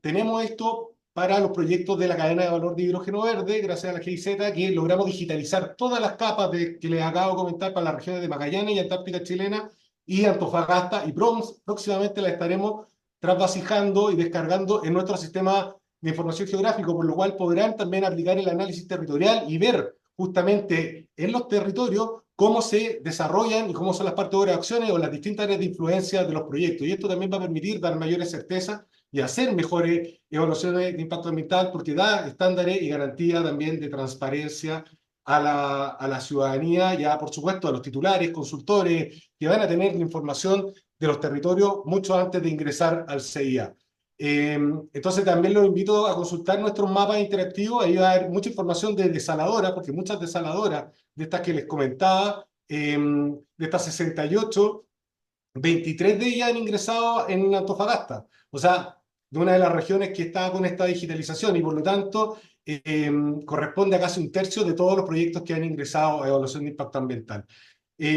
tenemos esto para los proyectos de la cadena de valor de hidrógeno verde, gracias a la GIZ, que logramos digitalizar todas las capas que les acabo de comentar para las regiones de Magallanes y Antártica chilena y Antofagasta, y próximamente la estaremos trasvasijando y descargando en nuestro sistema de información geográfico, por lo cual podrán también aplicar el análisis territorial y ver justamente en los territorios cómo se desarrollan y cómo son las partes de acciones o las distintas áreas de influencia de los proyectos. Y esto también va a permitir dar mayores certezas y hacer mejores evaluaciones de impacto ambiental, porque da estándares y garantía también de transparencia a la ciudadanía, ya por supuesto a los titulares, consultores, que van a tener la información de los territorios mucho antes de ingresar al CIA. Entonces también los invito a consultar nuestros mapas interactivos, ahí va a haber mucha información de desaladoras, porque muchas desaladoras de estas que les comentaba, de estas 68, 23 de ellas han ingresado en Antofagasta, o sea, de una de las regiones que está con esta digitalización, y por lo tanto corresponde a casi un tercio de todos los proyectos que han ingresado a evaluación de impacto ambiental.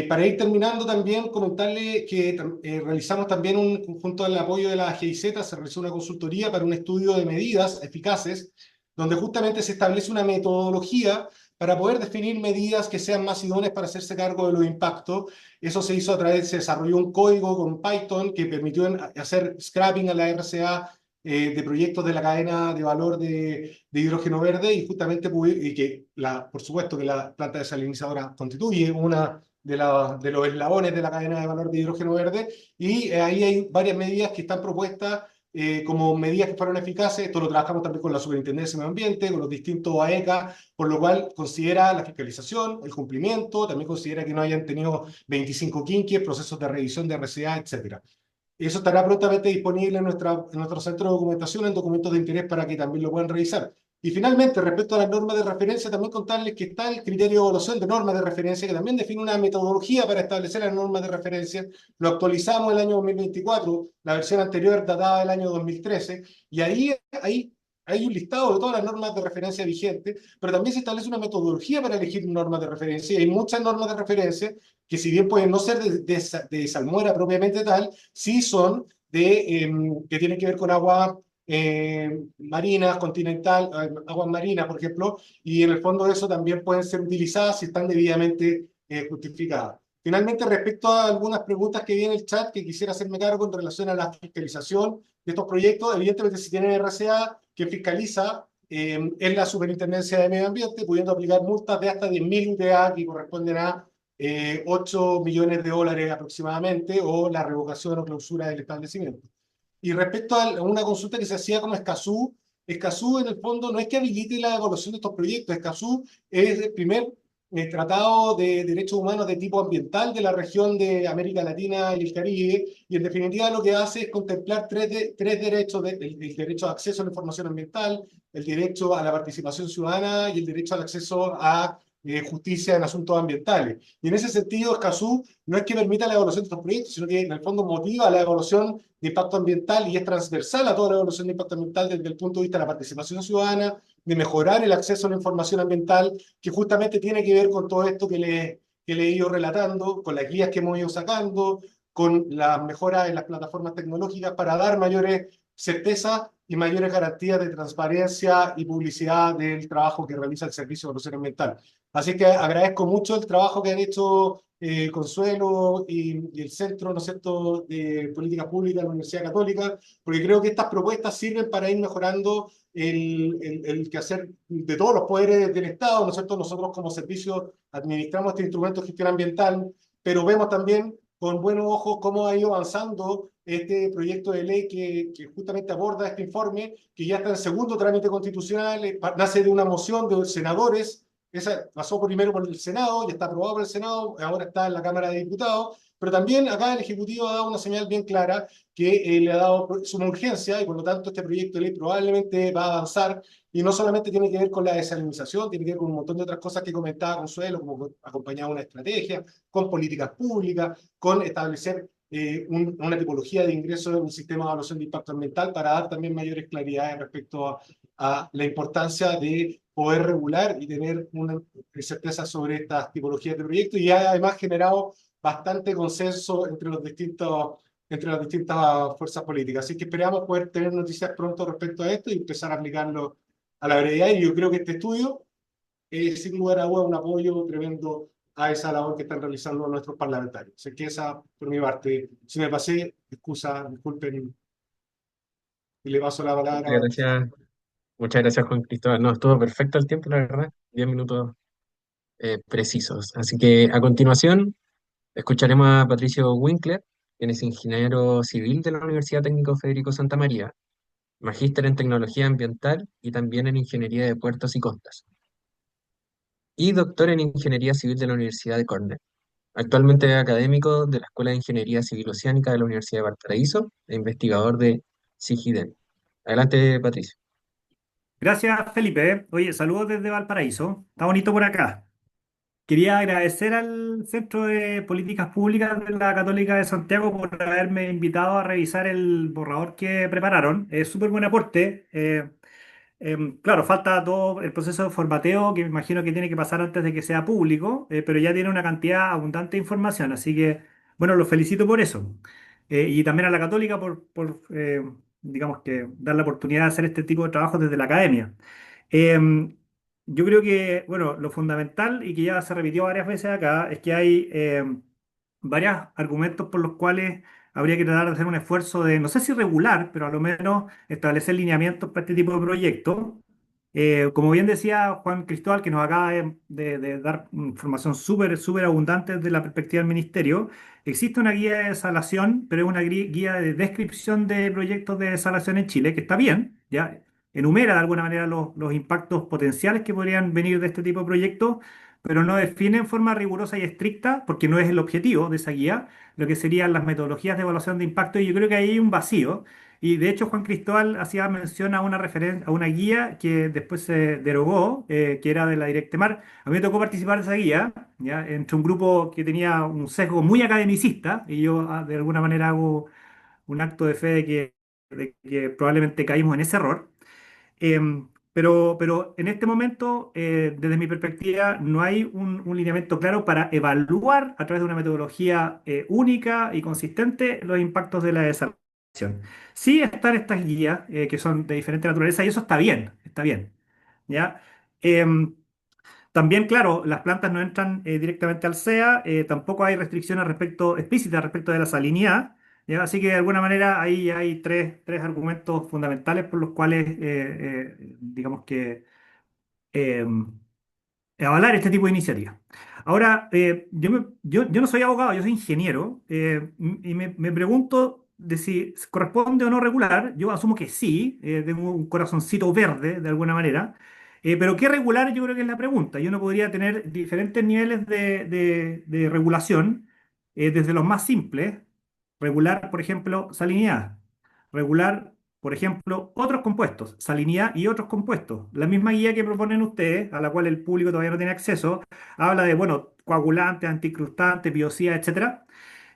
Para ir terminando también, comentarle que realizamos también junto al apoyo de la GIZ, se realizó una consultoría para un estudio de medidas eficaces, donde justamente se establece una metodología para poder definir medidas que sean más idóneas para hacerse cargo de los impactos. Eso se hizo se desarrolló un código con Python que permitió hacer scrapping a la RCA de proyectos de la cadena de valor de hidrógeno verde, y justamente y que por supuesto que la planta desalinizadora constituye una de los eslabones de la cadena de valor de hidrógeno verde, y ahí hay varias medidas que están propuestas como medidas que fueron eficaces. Esto lo trabajamos también con la Superintendencia de Medio Ambiente, con los distintos AECA, por lo cual considera la fiscalización, el cumplimiento, también considera que no hayan tenido 25 quinques, procesos de revisión de RCA, etc. Eso estará prontamente disponible en nuestro centro de documentación, en documentos de interés para que también lo puedan revisar. Y finalmente, respecto a las normas de referencia, también contarles que está el criterio de evaluación de normas de referencia, que también define una metodología para establecer las normas de referencia. Lo actualizamos el año 2024, la versión anterior datada del año 2013, y ahí hay un listado de todas las normas de referencia vigentes, pero también se establece una metodología para elegir normas de referencia. Y hay muchas normas de referencia que, si bien pueden no ser de salmuera propiamente tal, sí son que tienen que ver con agua marinas, continental, aguas marinas, por ejemplo, y en el fondo eso también pueden ser utilizadas si están debidamente justificadas. Finalmente, respecto a algunas preguntas que vi en el chat que quisiera hacerme cargo en relación a la fiscalización de estos proyectos, evidentemente si tienen RCA que fiscaliza es la Superintendencia de Medio Ambiente, pudiendo aplicar multas de hasta 10.000 UTA que corresponden a 8 millones de dólares aproximadamente, o la revocación o clausura del establecimiento. Y respecto a una consulta que se hacía como Escazú, Escazú en el fondo no es que habilite la evaluación de estos proyectos, Escazú es el primer tratado de derechos humanos de tipo ambiental de la región de América Latina y el Caribe, y en definitiva lo que hace es contemplar tres derechos, el derecho de acceso a la información ambiental, el derecho a la participación ciudadana y el derecho al acceso a justicia en asuntos ambientales. Y en ese sentido, Escazú no es que permita la evaluación de estos proyectos, sino que en el fondo motiva la evaluación de impacto ambiental y es transversal a toda la evaluación de impacto ambiental desde el punto de vista de la participación ciudadana, de mejorar el acceso a la información ambiental, que justamente tiene que ver con todo esto que le he ido relatando, con las guías que hemos ido sacando, con las mejoras en las plataformas tecnológicas para dar mayores certezas y mayores garantías de transparencia y publicidad del trabajo que realiza el Servicio de Evaluación Ambiental. Así que agradezco mucho el trabajo que han hecho Consuelo y el Centro, ¿no es cierto?, de Políticas Públicas de la Universidad Católica, porque creo que estas propuestas sirven para ir mejorando el quehacer de todos los poderes del Estado, ¿no es cierto? Nosotros como servicio administramos este instrumento de gestión ambiental, pero vemos también con buenos ojos cómo ha ido avanzando este proyecto de ley que justamente aborda este informe, que ya está en segundo trámite constitucional, nace de una moción de senadores. Esa pasó primero por el Senado, ya está aprobado por el Senado, ahora está en la Cámara de Diputados, pero también acá el Ejecutivo ha dado una señal bien clara que le ha dado suma urgencia, y por lo tanto este proyecto de ley probablemente va a avanzar, y no solamente tiene que ver con la desalinización, tiene que ver con un montón de otras cosas que comentaba Consuelo, como acompañar una estrategia, con políticas públicas, con establecer una tipología de ingreso en un sistema de evaluación de impacto ambiental para dar también mayores claridades respecto a la importancia de poder regular y tener una certeza sobre estas tipologías de proyectos, y ha además generado bastante consenso entre las distintas fuerzas políticas. Así que esperamos poder tener noticias pronto respecto a esto y empezar a aplicarlo a la brevedad. Y yo creo que este estudio es sin lugar a dudas un apoyo tremendo a esa labor que están realizando nuestros parlamentarios. Así que esa, por mi parte, si me pasé, excusa, disculpen, y le paso la palabra. Muchas gracias, Juan Cristóbal. No, estuvo perfecto el tiempo, la verdad. 10 minutos precisos. Así que a continuación escucharemos a Patricio Winkler, quien es ingeniero civil de la Universidad Técnico Federico Santa María, magíster en tecnología ambiental y también en ingeniería de puertos y costas, y doctor en ingeniería civil de la Universidad de Cornell. Actualmente es académico de la Escuela de Ingeniería Civil Oceánica de la Universidad de Valparaíso e investigador de CIGIDEN. Adelante, Patricio. Gracias, Felipe. Oye, saludos desde Valparaíso. Está bonito por acá. Quería agradecer al Centro de Políticas Públicas de la Católica de Santiago por haberme invitado a revisar el borrador que prepararon. Es súper buen aporte. Claro, falta todo el proceso de formateo que me imagino que tiene que pasar antes de que sea público, pero ya tiene una cantidad abundante de información, así que, bueno, los felicito por eso. Y también a la Católica por digamos que, dar la oportunidad de hacer este tipo de trabajo desde la academia. Em, yo creo que, bueno, lo fundamental y que ya se repitió varias veces acá es que hay varios argumentos por los cuales habría que tratar de hacer un esfuerzo de, no sé si regular, pero a lo menos establecer lineamientos para este tipo de proyectos. Como bien decía Juan Cristóbal, que nos acaba de dar información súper abundante desde la perspectiva del ministerio, existe una guía de desalación, pero es una guía de descripción de proyectos de desalación en Chile, que está bien, ya enumera de alguna manera los impactos potenciales que podrían venir de este tipo de proyectos, pero no define en forma rigurosa y estricta, porque no es el objetivo de esa guía, lo que serían las metodologías de evaluación de impacto, y yo creo que ahí hay un vacío. Y de hecho Juan Cristóbal hacía mención a una a una guía que después se derogó, que era de la Directemar. A mí me tocó participar de esa guía, ¿ya? Entre un grupo que tenía un sesgo muy academicista, y yo de alguna manera hago un acto de fe de que probablemente caímos en ese error. Pero en este momento, desde mi perspectiva, no hay un lineamiento claro para evaluar a través de una metodología única y consistente los impactos de la desalinización. Sí están estas guías que son de diferente naturaleza y eso está bien, está bien. ¿Ya? Em, También, claro, las plantas no entran directamente al SEA, tampoco hay restricciones explícitas respecto de la salinidad, ¿ya? Así que de alguna manera ahí hay tres argumentos fundamentales por los cuales, digamos que, eh, avalar este tipo de iniciativas. Ahora, yo no soy abogado, yo soy ingeniero, y me pregunto de si corresponde o no regular. Yo asumo que sí, tengo un corazoncito verde de alguna manera, pero ¿qué regular? Yo creo que es la pregunta. Yo no podría tener diferentes niveles de regulación, desde los más simples, regular, por ejemplo, salinidad, regular, por ejemplo, otros compuestos, salinidad y otros compuestos. La misma guía que proponen ustedes, a la cual el público todavía no tiene acceso, habla de, bueno, coagulantes, anticrustantes, biocidas, etcétera.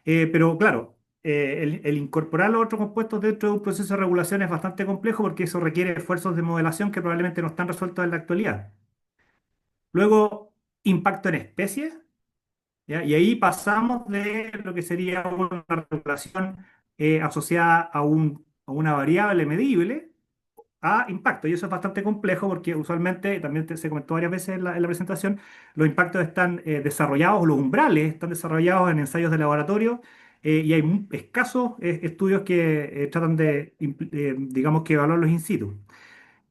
Pero claro, el incorporar los otros compuestos dentro de un proceso de regulación es bastante complejo porque eso requiere esfuerzos de modelación que probablemente no están resueltos en la actualidad. Luego, impacto en especies, ¿ya? Y ahí pasamos de lo que sería una regulación asociada a una variable medible a impacto. Y eso es bastante complejo porque usualmente, también se comentó varias veces en la presentación, los impactos están desarrollados, los umbrales están desarrollados en ensayos de laboratorio, y hay escasos estudios que tratan de, digamos que evaluarlos in situ.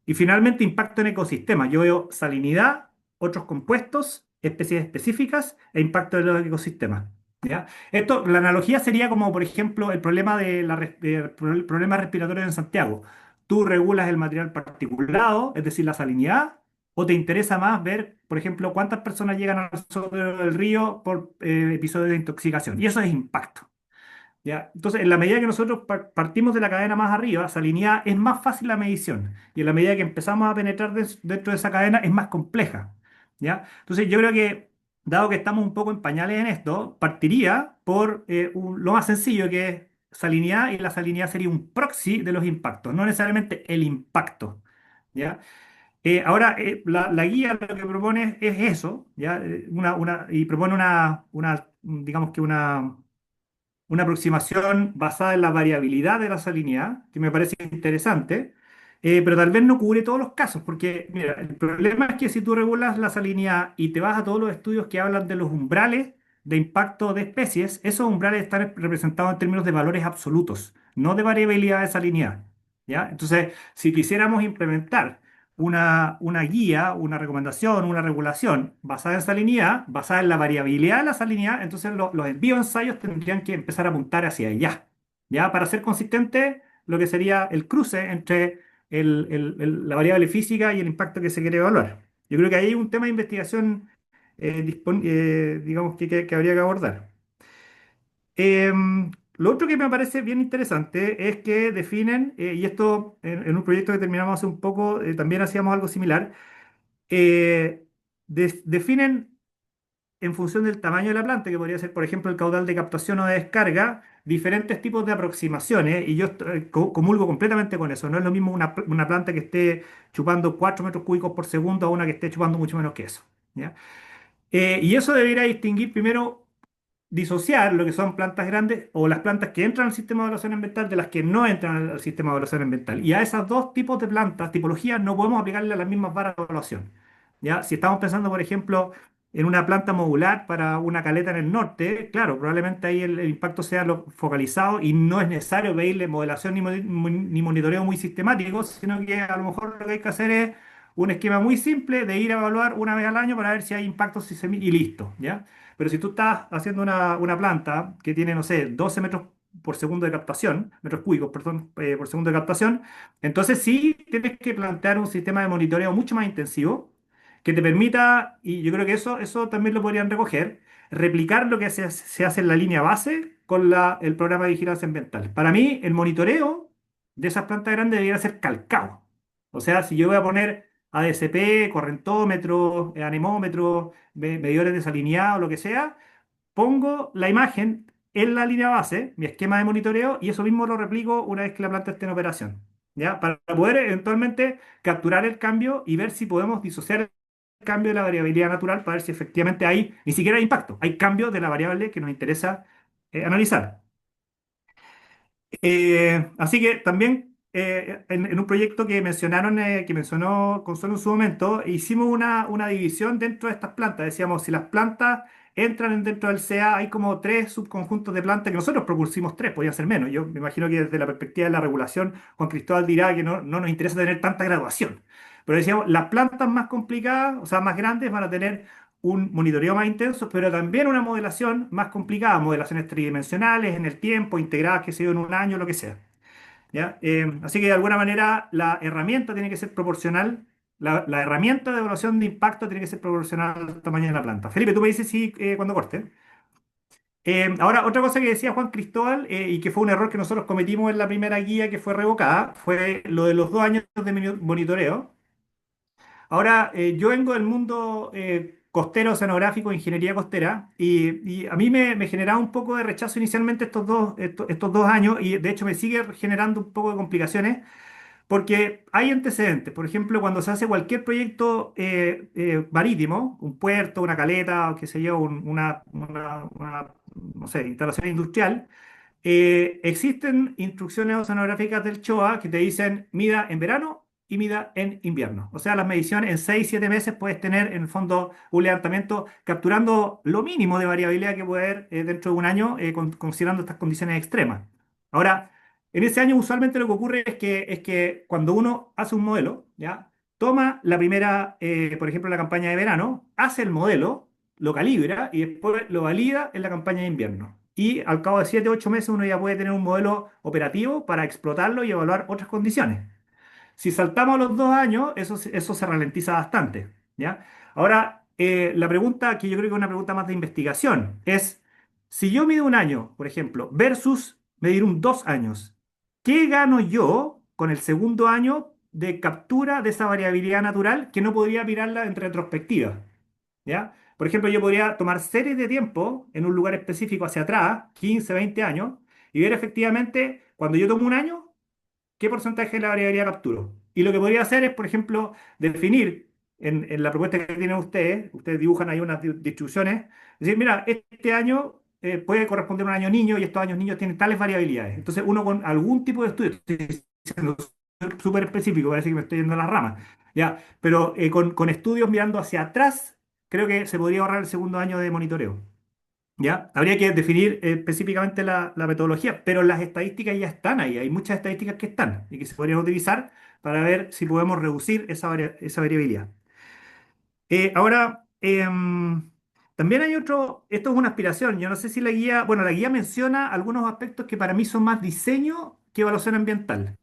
Y finalmente, impacto en ecosistemas. Yo veo salinidad, otros compuestos, especies específicas e impacto en los ecosistemas. ¿Ya? La analogía sería como, por ejemplo, el problema de problemas respiratorios en Santiago. Tú regulas el material particulado, es decir, la salinidad, o te interesa más ver, por ejemplo, cuántas personas llegan al sótano del río por episodios de intoxicación. Y eso es impacto. ¿Ya? Entonces, en la medida que nosotros partimos de la cadena más arriba, salinidad es más fácil la medición. Y en la medida que empezamos a penetrar dentro de esa cadena, es más compleja. ¿Ya? Entonces, yo creo que, dado que estamos un poco en pañales en esto, partiría por lo más sencillo, que es salinidad, y la salinidad sería un proxy de los impactos, no necesariamente el impacto. ¿Ya? Ahora, la guía lo que propone es eso, ¿ya? Y propone digamos que una aproximación basada en la variabilidad de la salinidad, que me parece interesante, pero tal vez no cubre todos los casos, porque mira, el problema es que si tú regulas la salinidad y te vas a todos los estudios que hablan de los umbrales de impacto de especies, esos umbrales están representados en términos de valores absolutos, no de variabilidad de salinidad, ¿ya? Entonces, si quisiéramos implementar una guía, una recomendación, una regulación basada en salinidad, basada en la variabilidad de la salinidad, entonces los bioensayos tendrían que empezar a apuntar hacia allá, ¿ya? Para ser consistente, lo que sería el cruce entre la variable física y el impacto que se quiere evaluar. Yo creo que ahí hay un tema de investigación, digamos, que habría que abordar. Lo otro que me parece bien interesante es que definen, y esto en un proyecto que terminamos hace un poco, también hacíamos algo similar, eh, definen en función del tamaño de la planta, que podría ser, por ejemplo, el caudal de captación o de descarga, diferentes tipos de aproximaciones, y yo comulgo completamente con eso. No es lo mismo una planta que esté chupando 4 metros cúbicos por segundo a una que esté chupando mucho menos que eso. ¿Ya? Y eso debería distinguir primero, disociar lo que son plantas grandes o las plantas que entran al sistema de evaluación ambiental de las que no entran al sistema de evaluación ambiental. Y a esos dos tipos de plantas, tipologías, no podemos aplicarle las mismas varas de evaluación. ¿Ya? Si estamos pensando, por ejemplo, en una planta modular para una caleta en el norte, claro, probablemente ahí el impacto sea focalizado y no es necesario pedirle modelación ni monitoreo muy sistemático, sino que a lo mejor lo que hay que hacer es un esquema muy simple de ir a evaluar una vez al año para ver si hay impactos y listo, ¿ya? Pero si tú estás haciendo una planta que tiene, no sé, 12 metros por segundo de captación, metros cúbicos, perdón, por segundo de captación, entonces sí tienes que plantear un sistema de monitoreo mucho más intensivo, que te permita, y yo creo que eso también lo podrían recoger, replicar lo que se hace en la línea base con el programa de vigilancia ambiental. Para mí, el monitoreo de esas plantas grandes debería ser calcado. O sea, si yo voy a poner ADCP, correntómetros, anemómetros, medidores de salinidad o lo que sea, pongo la imagen en la línea base, mi esquema de monitoreo, y eso mismo lo replico una vez que la planta esté en operación, ¿ya? Para poder eventualmente capturar el cambio y ver si podemos disociar el cambio de la variabilidad natural para ver si efectivamente hay, ni siquiera hay impacto, hay cambios de la variable que nos interesa analizar. Así que también en un proyecto que mencionaron, que mencionó Consuelo en su momento, hicimos una división dentro de estas plantas. Decíamos, si las plantas entran dentro del CA, hay como tres subconjuntos de plantas que nosotros propusimos tres, podían ser menos. Yo me imagino que desde la perspectiva de la regulación, Juan Cristóbal dirá que no nos interesa tener tanta graduación. Pero decíamos, las plantas más complicadas, o sea, más grandes, van a tener un monitoreo más intenso, pero también una modelación más complicada, modelaciones tridimensionales en el tiempo, integradas, que se dio en un año, lo que sea. ¿Ya? Así que de alguna manera la herramienta tiene que ser proporcional, la herramienta de evaluación de impacto tiene que ser proporcional al tamaño de la planta. Felipe, tú me dices sí cuando corte. Ahora, otra cosa que decía Juan Cristóbal, y que fue un error que nosotros cometimos en la primera guía que fue revocada, fue lo de los 2 años de monitoreo. Ahora, yo vengo del mundo costero, oceanográfico, ingeniería costera, y a mí me generaba un poco de rechazo inicialmente estos 2 años, y de hecho me sigue generando un poco de complicaciones, porque hay antecedentes. Por ejemplo, cuando se hace cualquier proyecto marítimo, un puerto, una caleta, o qué sé yo, no sé, instalación industrial, existen instrucciones oceanográficas del CHOA que te dicen mida en verano y mida en invierno. O sea, las mediciones en 6 7 meses puedes tener en el fondo un levantamiento capturando lo mínimo de variabilidad que puede haber dentro de un año, considerando estas condiciones extremas. Ahora, en ese año usualmente lo que ocurre es que cuando uno hace un modelo, ¿ya? Toma la primera, por ejemplo, la campaña de verano, hace el modelo, lo calibra y después lo valida en la campaña de invierno. Y al cabo de 7 8 meses uno ya puede tener un modelo operativo para explotarlo y evaluar otras condiciones. Si saltamos los 2 años, eso se ralentiza bastante, ¿ya? Ahora, la pregunta que yo creo que es una pregunta más de investigación es, si yo mido un año, por ejemplo, versus medir 2 años, ¿qué gano yo con el segundo año de captura de esa variabilidad natural que no podría mirarla en retrospectiva? ¿Ya? Por ejemplo, yo podría tomar series de tiempo en un lugar específico hacia atrás, 15 20 años, y ver efectivamente, cuando yo tomo un año, qué porcentaje de la variabilidad capturo. Y lo que podría hacer es, por ejemplo, definir en la propuesta que tienen ustedes dibujan ahí unas distribuciones, decir, mira, este año puede corresponder a un año niño y estos años niños tienen tales variabilidades. Entonces, uno con algún tipo de estudio, estoy siendo súper específico, parece que me estoy yendo a las ramas, ya, pero con estudios mirando hacia atrás, creo que se podría ahorrar el segundo año de monitoreo. ¿Ya? Habría que definir específicamente la metodología, pero las estadísticas ya están ahí. Hay muchas estadísticas que están y que se podrían utilizar para ver si podemos reducir esa variabilidad. Ahora, también hay otro, esto es una aspiración. Yo no sé si la guía, bueno, la guía menciona algunos aspectos que para mí son más diseño que evaluación ambiental.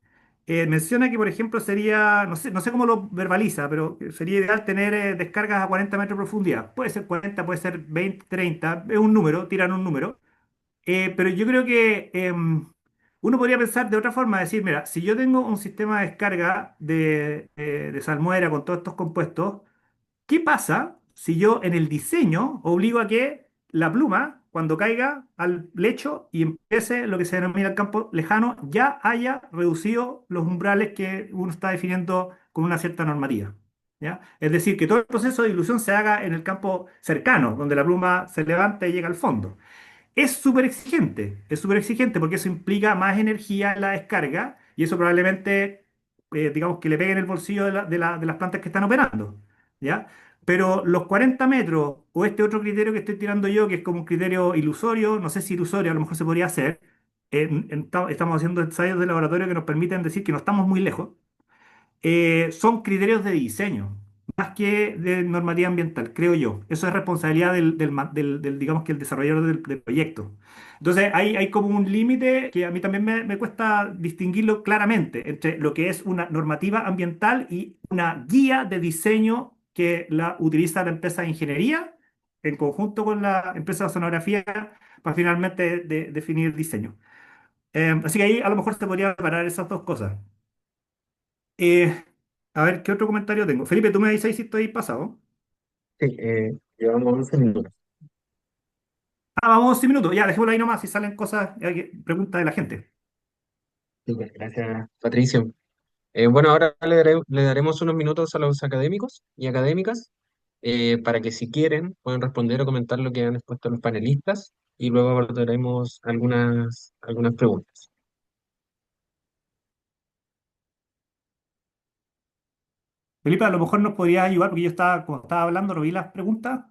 Menciona que, por ejemplo, sería, no sé cómo lo verbaliza, pero sería ideal tener descargas a 40 metros de profundidad. Puede ser 40, puede ser 20, 30, es un número, tiran un número. Pero yo creo que uno podría pensar de otra forma, decir, mira, si yo tengo un sistema de descarga de salmuera con todos estos compuestos, ¿qué pasa si yo en el diseño obligo a que la pluma, cuando caiga al lecho y empiece lo que se denomina el campo lejano, ya haya reducido los umbrales que uno está definiendo con una cierta normativa? ¿Ya? Es decir, que todo el proceso de dilución se haga en el campo cercano, donde la pluma se levanta y llega al fondo. Es súper exigente porque eso implica más energía en la descarga y eso probablemente, digamos, que le pegue en el bolsillo de las plantas que están operando, ¿ya? Pero los 40 metros o este otro criterio que estoy tirando yo, que es como un criterio ilusorio, no sé si ilusorio, a lo mejor se podría hacer, estamos haciendo ensayos de laboratorio que nos permiten decir que no estamos muy lejos, son criterios de diseño, más que de normativa ambiental, creo yo. Eso es responsabilidad digamos que el desarrollador del proyecto. Entonces, hay como un límite que a mí también me cuesta distinguirlo claramente entre lo que es una normativa ambiental y una guía de diseño que la utiliza la empresa de ingeniería en conjunto con la empresa de sonografía para finalmente definir el diseño. Así que ahí a lo mejor se podría separar esas dos cosas. Eh, a ver, ¿qué otro comentario tengo? Felipe, tú me dices si estoy pasado. Sí, llevamos 11 minutos. Ah, vamos 11 minutos. Ya, dejémoslo ahí nomás si salen cosas, preguntas de la gente. Súper, gracias, Patricio. Bueno, ahora le daremos unos minutos a los académicos y académicas para que si quieren puedan responder o comentar lo que han expuesto los panelistas y luego abordaremos algunas preguntas. Felipe, a lo mejor nos podrías ayudar, porque yo estaba, como estaba hablando, no vi las preguntas.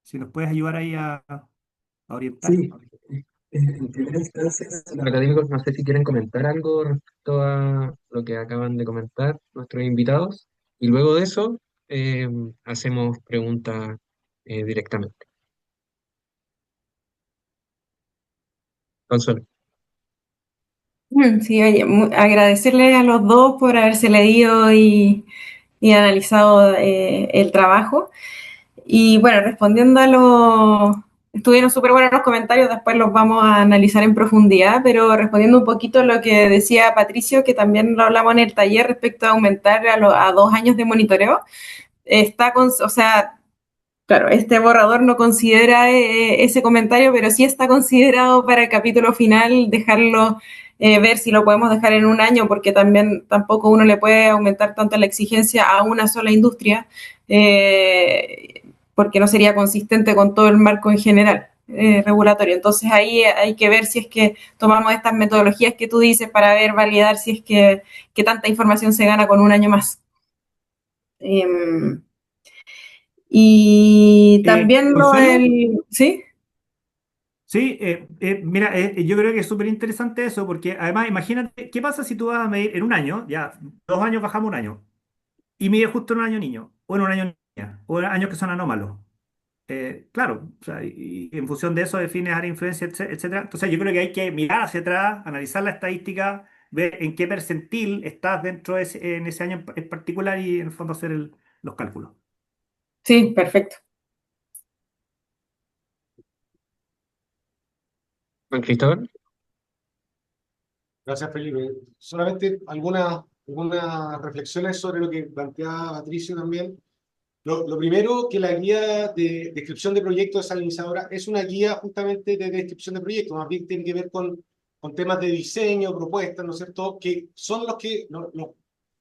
Si nos puedes ayudar ahí a orientar. Sí, en primera instancia, los académicos no sé si quieren comentar algo respecto a lo que acaban de comentar nuestros invitados y luego de eso eh, hacemos preguntas directamente. Consuelo. Sí, oye, agradecerle a los dos por haberse leído y analizado el trabajo. Y bueno, respondiendo a los... Estuvieron súper buenos los comentarios, después los vamos a analizar en profundidad, pero respondiendo un poquito a lo que decía Patricio, que también lo hablamos en el taller respecto a aumentar a 2 años de monitoreo, está con, o sea, claro, este borrador no considera ese comentario, pero sí está considerado para el capítulo final dejarlo, ver si lo podemos dejar en un año, porque también tampoco uno le puede aumentar tanto la exigencia a una sola industria, porque no sería consistente con todo el marco en general. Regulatorio. Entonces ahí hay que ver si es que tomamos estas metodologías que tú dices para ver, validar si es que tanta información se gana con un año más. Y también lo Consuelo, del... ¿Sí? sí, mira, yo creo que es súper interesante eso, porque además imagínate, ¿qué pasa si tú vas a medir en un año, ya, 2 años bajamos un año, y mide justo en un año niño, o en un año niña, o en años que son anómalos? Claro, o sea, y en función de eso defines área de influencia, etcétera. Entonces yo creo que hay que mirar hacia atrás, analizar la estadística, ver en qué percentil estás dentro de en ese año en particular y en el fondo hacer los cálculos. Sí, perfecto. Juan Cristóbal. Gracias, Felipe. Solamente algunas reflexiones sobre lo que planteaba Patricio también. Lo primero, que la guía de descripción de proyectos desalinizadora es una guía justamente de descripción de proyectos, más bien tiene que ver con temas de diseño, propuestas, ¿no es cierto? Que son los que,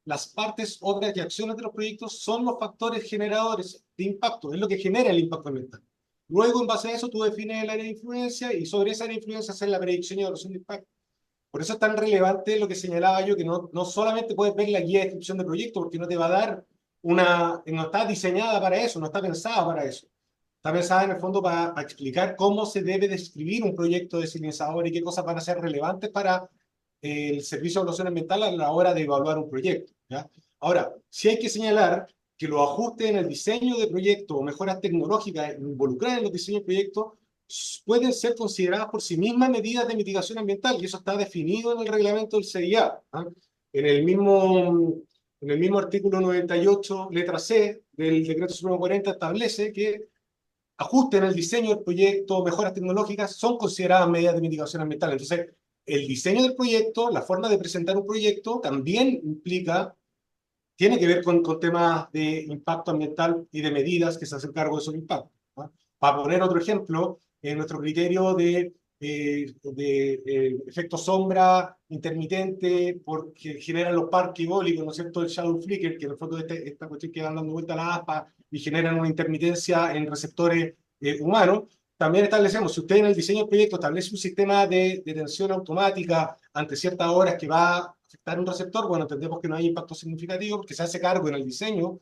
las partes, obras y acciones de los proyectos son los factores generadores de impacto, es lo que genera el impacto ambiental. Luego, en base a eso, tú defines el área de influencia y sobre esa área de influencia hacer la predicción y evaluación de impacto. Por eso es tan relevante lo que señalaba yo, que no solamente puedes ver la guía de descripción de proyecto, porque no te va a dar no está diseñada para eso, no está pensada para eso. Está pensada en el fondo para explicar cómo se debe describir un proyecto desalinizador y qué cosas van a ser relevantes para el servicio de evaluación ambiental a la hora de evaluar un proyecto, ¿ya? Ahora, sí hay que señalar que los ajustes en el diseño de proyectos o mejoras tecnológicas involucradas en los diseños de proyectos pueden ser consideradas por sí mismas medidas de mitigación ambiental, y eso está definido en el reglamento del CIA. ¿Ah? En el mismo, en el mismo artículo 98, letra C del decreto supremo 40, establece que ajustes en el diseño del proyecto, mejoras tecnológicas, son consideradas medidas de mitigación ambiental. Entonces, el diseño del proyecto, la forma de presentar un proyecto, también tiene que ver con temas de impacto ambiental y de medidas que se hacen cargo de esos impactos, ¿no? Para poner otro ejemplo, en nuestro criterio de efecto sombra intermitente porque generan los parques eólicos, ¿no es cierto? El shadow flicker, que en el fondo esta cuestión que van dando vuelta a la aspa y generan una intermitencia en receptores humanos. También establecemos, si usted en el diseño del proyecto establece un sistema de detención automática ante ciertas horas que va a afectar un receptor, bueno, entendemos que no hay impacto significativo porque se hace cargo en el diseño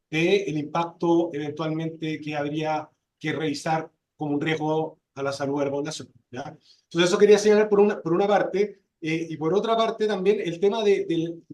del impacto eventualmente que habría que revisar como un riesgo a la salud de la población, ¿ya? Entonces eso quería señalar por una parte, y por otra parte también el tema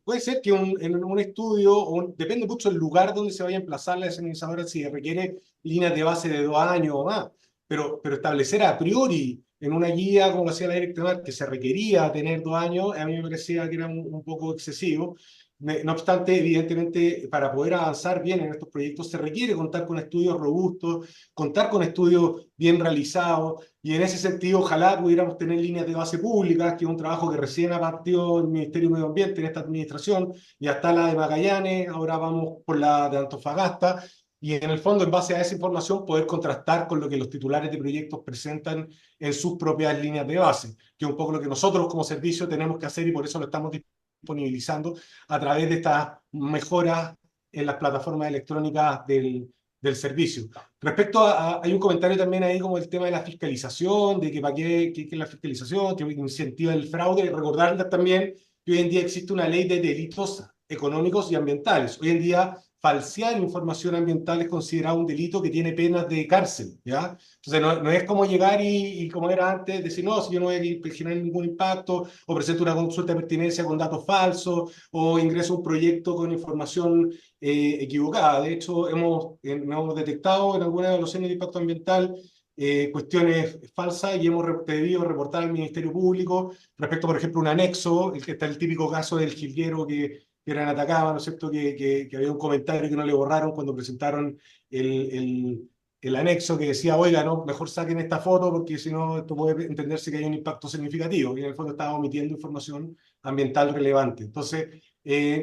puede ser que en un estudio, depende mucho del lugar donde se vaya a emplazar la desalinizadora, si requiere líneas de base de 2 años o más, pero establecer a priori en una guía, como hacía la directora, que se requería tener 2 años, a mí me parecía que era un poco excesivo. No obstante, evidentemente, para poder avanzar bien en estos proyectos se requiere contar con estudios robustos, contar con estudios bien realizados, y en ese sentido, ojalá pudiéramos tener líneas de base públicas, que es un trabajo que recién ha partido el Ministerio de Medio Ambiente en esta administración, y hasta la de Magallanes, ahora vamos por la de Antofagasta, y en el fondo, en base a esa información, poder contrastar con lo que los titulares de proyectos presentan en sus propias líneas de base, que es un poco lo que nosotros como servicio tenemos que hacer y por eso lo estamos disponibilizando a través de estas mejoras en las plataformas electrónicas del servicio. Respecto hay un comentario también ahí como el tema de la fiscalización, de que para qué es la fiscalización, que incentiva el fraude. Recordarles también que hoy en día existe una ley de delitos económicos y ambientales. Hoy en día falsear información ambiental es considerado un delito que tiene penas de cárcel, ¿ya? Entonces no es como llegar y como era antes, decir, no, si yo no voy a generar ningún impacto, o presento una consulta de pertinencia con datos falsos, o ingreso un proyecto con información equivocada. De hecho, hemos detectado en algunas evaluaciones de impacto ambiental cuestiones falsas y hemos debido reportar al Ministerio Público respecto, por ejemplo, a un anexo, el que está el típico caso del jilguero que era en Atacama, ¿no es cierto? Que había un comentario que no le borraron cuando presentaron el anexo que decía, oiga, no, mejor saquen esta foto porque si no esto puede entenderse que hay un impacto significativo, y en el fondo estaba omitiendo información ambiental relevante. Entonces,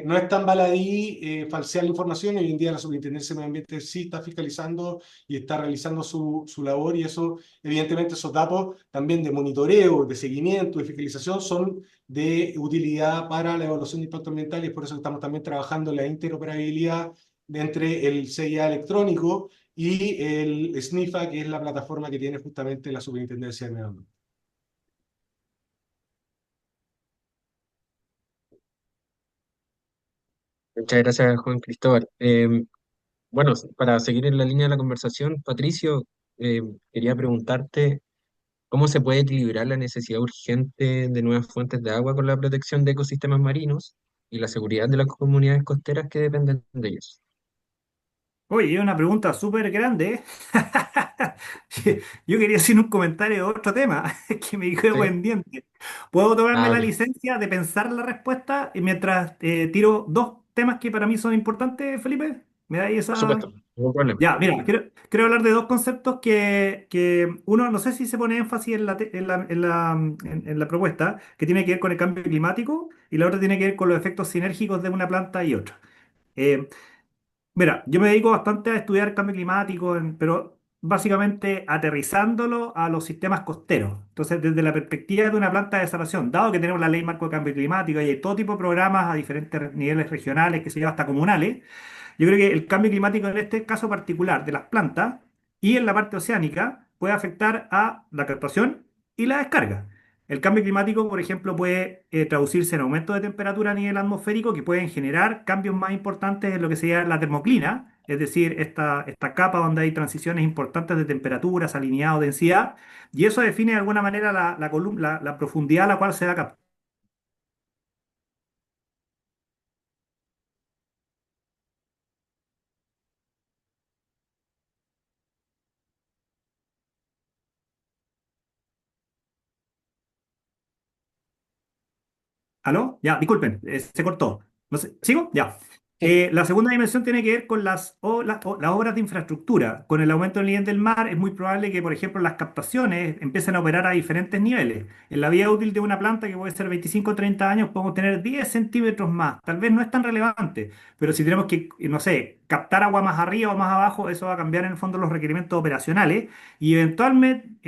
no es tan baladí falsear la información, y hoy en día la Superintendencia de Medio Ambiente sí está fiscalizando y está realizando su labor, y eso, evidentemente, esos datos también de monitoreo, de seguimiento, de fiscalización son de utilidad para la evaluación de impacto ambiental, y es por eso que estamos también trabajando en la interoperabilidad entre el CIA electrónico y el SNIFA, que es la plataforma que tiene justamente la Superintendencia de Medio Ambiente. Muchas gracias, Juan Cristóbal. Bueno, para seguir en la línea de la conversación, Patricio, quería preguntarte cómo se puede equilibrar la necesidad urgente de nuevas fuentes de agua con la protección de ecosistemas marinos y la seguridad de las comunidades costeras que dependen de ellos. Oye, es una pregunta súper grande, ¿eh? Yo quería hacer un comentario de otro tema que me quedó ¿Sí? pendiente. ¿Puedo tomarme Ah, la ok. licencia de pensar la respuesta y mientras tiro dos temas que para mí son importantes, Felipe? ¿Me da ahí Por esa...? supuesto, ningún problema. Ya, mira, quiero hablar de dos conceptos que uno, no sé si se pone énfasis en la propuesta, que tiene que ver con el cambio climático, y la otra tiene que ver con los efectos sinérgicos de una planta y otra. Eh, Mira, yo me dedico bastante a estudiar cambio climático, pero básicamente aterrizándolo a los sistemas costeros. Entonces, desde la perspectiva de una planta de desalación, dado que tenemos la ley marco de cambio climático y hay todo tipo de programas a diferentes niveles regionales, que se lleva hasta comunales, yo creo que el cambio climático en este caso particular de las plantas y en la parte oceánica puede afectar a la captación y la descarga. El cambio climático, por ejemplo, puede traducirse en aumento de temperatura a nivel atmosférico que pueden generar cambios más importantes en lo que sería la termoclina, es decir, esta capa donde hay transiciones importantes de temperatura, salinidad o densidad, y eso define de alguna manera la profundidad a la cual se va a captar. ¿Aló? Ya, disculpen, se cortó. No sé, ¿sigo? Ya. Sí. La segunda dimensión tiene que ver con las obras de infraestructura. Con el aumento del nivel del mar es muy probable que, por ejemplo, las captaciones empiecen a operar a diferentes niveles. En la vida útil de una planta, que puede ser 25 o 30 años, podemos tener 10 centímetros más. Tal vez no es tan relevante, pero si tenemos que, no sé, captar agua más arriba o más abajo, eso va a cambiar en el fondo los requerimientos operacionales y eventualmente,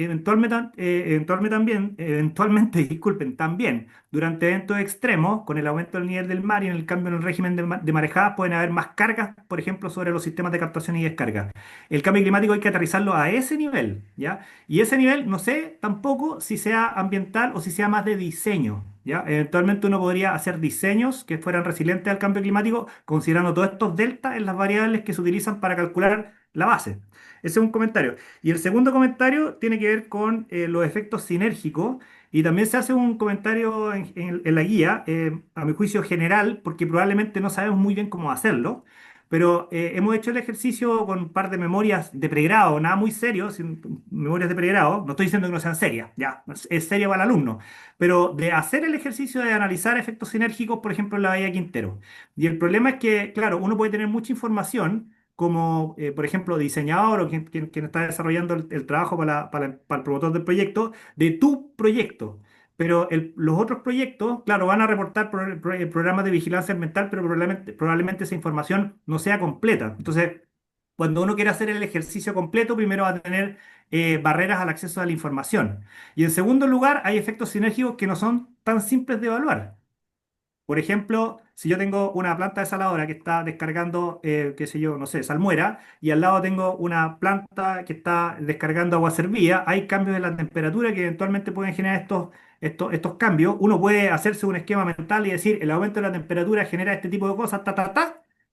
disculpen, también durante eventos extremos, con el aumento del nivel del mar y en el cambio en el régimen de marejadas, pueden haber más cargas, por ejemplo, sobre los sistemas de captación y descarga. El cambio climático hay que aterrizarlo a ese nivel, ¿ya? Y ese nivel, no sé tampoco si sea ambiental o si sea más de diseño, ¿ya? Eventualmente uno podría hacer diseños que fueran resilientes al cambio climático, considerando todos estos deltas en las variables que se utilizan para calcular la base. Ese es un comentario. Y el segundo comentario tiene que ver con los efectos sinérgicos y también se hace un comentario en la guía, a mi juicio general, porque probablemente no sabemos muy bien cómo hacerlo, pero hemos hecho el ejercicio con un par de memorias de pregrado, nada muy serio, memorias de pregrado, no estoy diciendo que no sean serias, ya, es serio para el alumno, pero de hacer el ejercicio de analizar efectos sinérgicos, por ejemplo, en la Bahía Quintero. Y el problema es que, claro, uno puede tener mucha información como, por ejemplo, diseñador o quien está desarrollando el trabajo para el promotor del proyecto, de tu proyecto. Pero los otros proyectos, claro, van a reportar programas de vigilancia ambiental, pero probablemente esa información no sea completa. Entonces, cuando uno quiere hacer el ejercicio completo, primero va a tener barreras al acceso a la información. Y en segundo lugar, hay efectos sinérgicos que no son tan simples de evaluar. Por ejemplo, si yo tengo una planta desaladora que está descargando, qué sé yo, no sé, salmuera, y al lado tengo una planta que está descargando agua servida, hay cambios en la temperatura que eventualmente pueden generar estos cambios. Uno puede hacerse un esquema mental y decir, el aumento de la temperatura genera este tipo de cosas,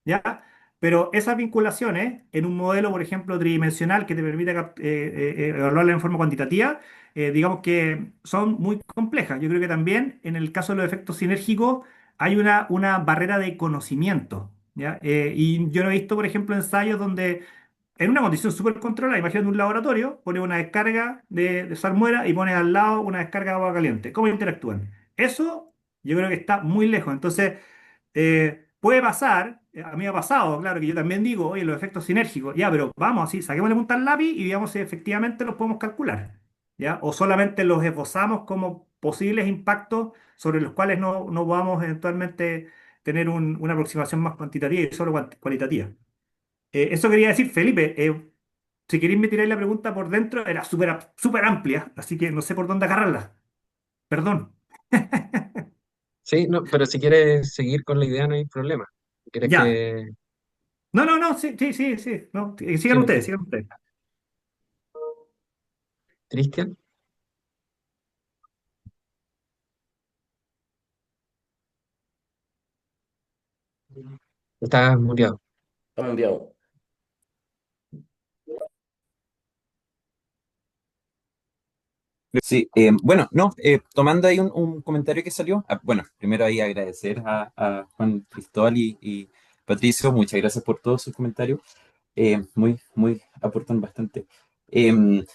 ¿ya? Pero esas vinculaciones en un modelo, por ejemplo, tridimensional que te permite evaluarla en forma cuantitativa, digamos que son muy complejas. Yo creo que también en el caso de los efectos sinérgicos, hay una barrera de conocimiento, ¿ya? Y yo no he visto, por ejemplo, ensayos donde en una condición súper controlada, imagínate un laboratorio, pone una descarga de salmuera y pone al lado una descarga de agua caliente. ¿Cómo interactúan? Eso yo creo que está muy lejos. Entonces, puede pasar, a mí me ha pasado, claro, que yo también digo, oye, los efectos sinérgicos, ya, pero vamos así, saquémosle punta al lápiz y veamos si efectivamente los podemos calcular, ¿ya? O solamente los esbozamos como posibles impactos sobre los cuales no vamos eventualmente tener una aproximación más cuantitativa y solo cualitativa. Eso quería decir, Felipe. Si queréis me tiráis la pregunta por dentro, era súper amplia, así que no sé por dónde agarrarla. Perdón. Sí, no, pero si quieres seguir con la idea no hay problema. ¿Quieres Ya. que...? No, no, no, sí, sí, sí, sí. No, Sí, sigan ustedes, perfecto. sigan ustedes. Cristian, estás muteado. Estamos enviados. Sí, bueno, no, tomando ahí un comentario que salió, bueno, primero ahí agradecer a Juan Cristóbal y Patricio, muchas gracias por todos sus comentarios, muy, aportan bastante. Em,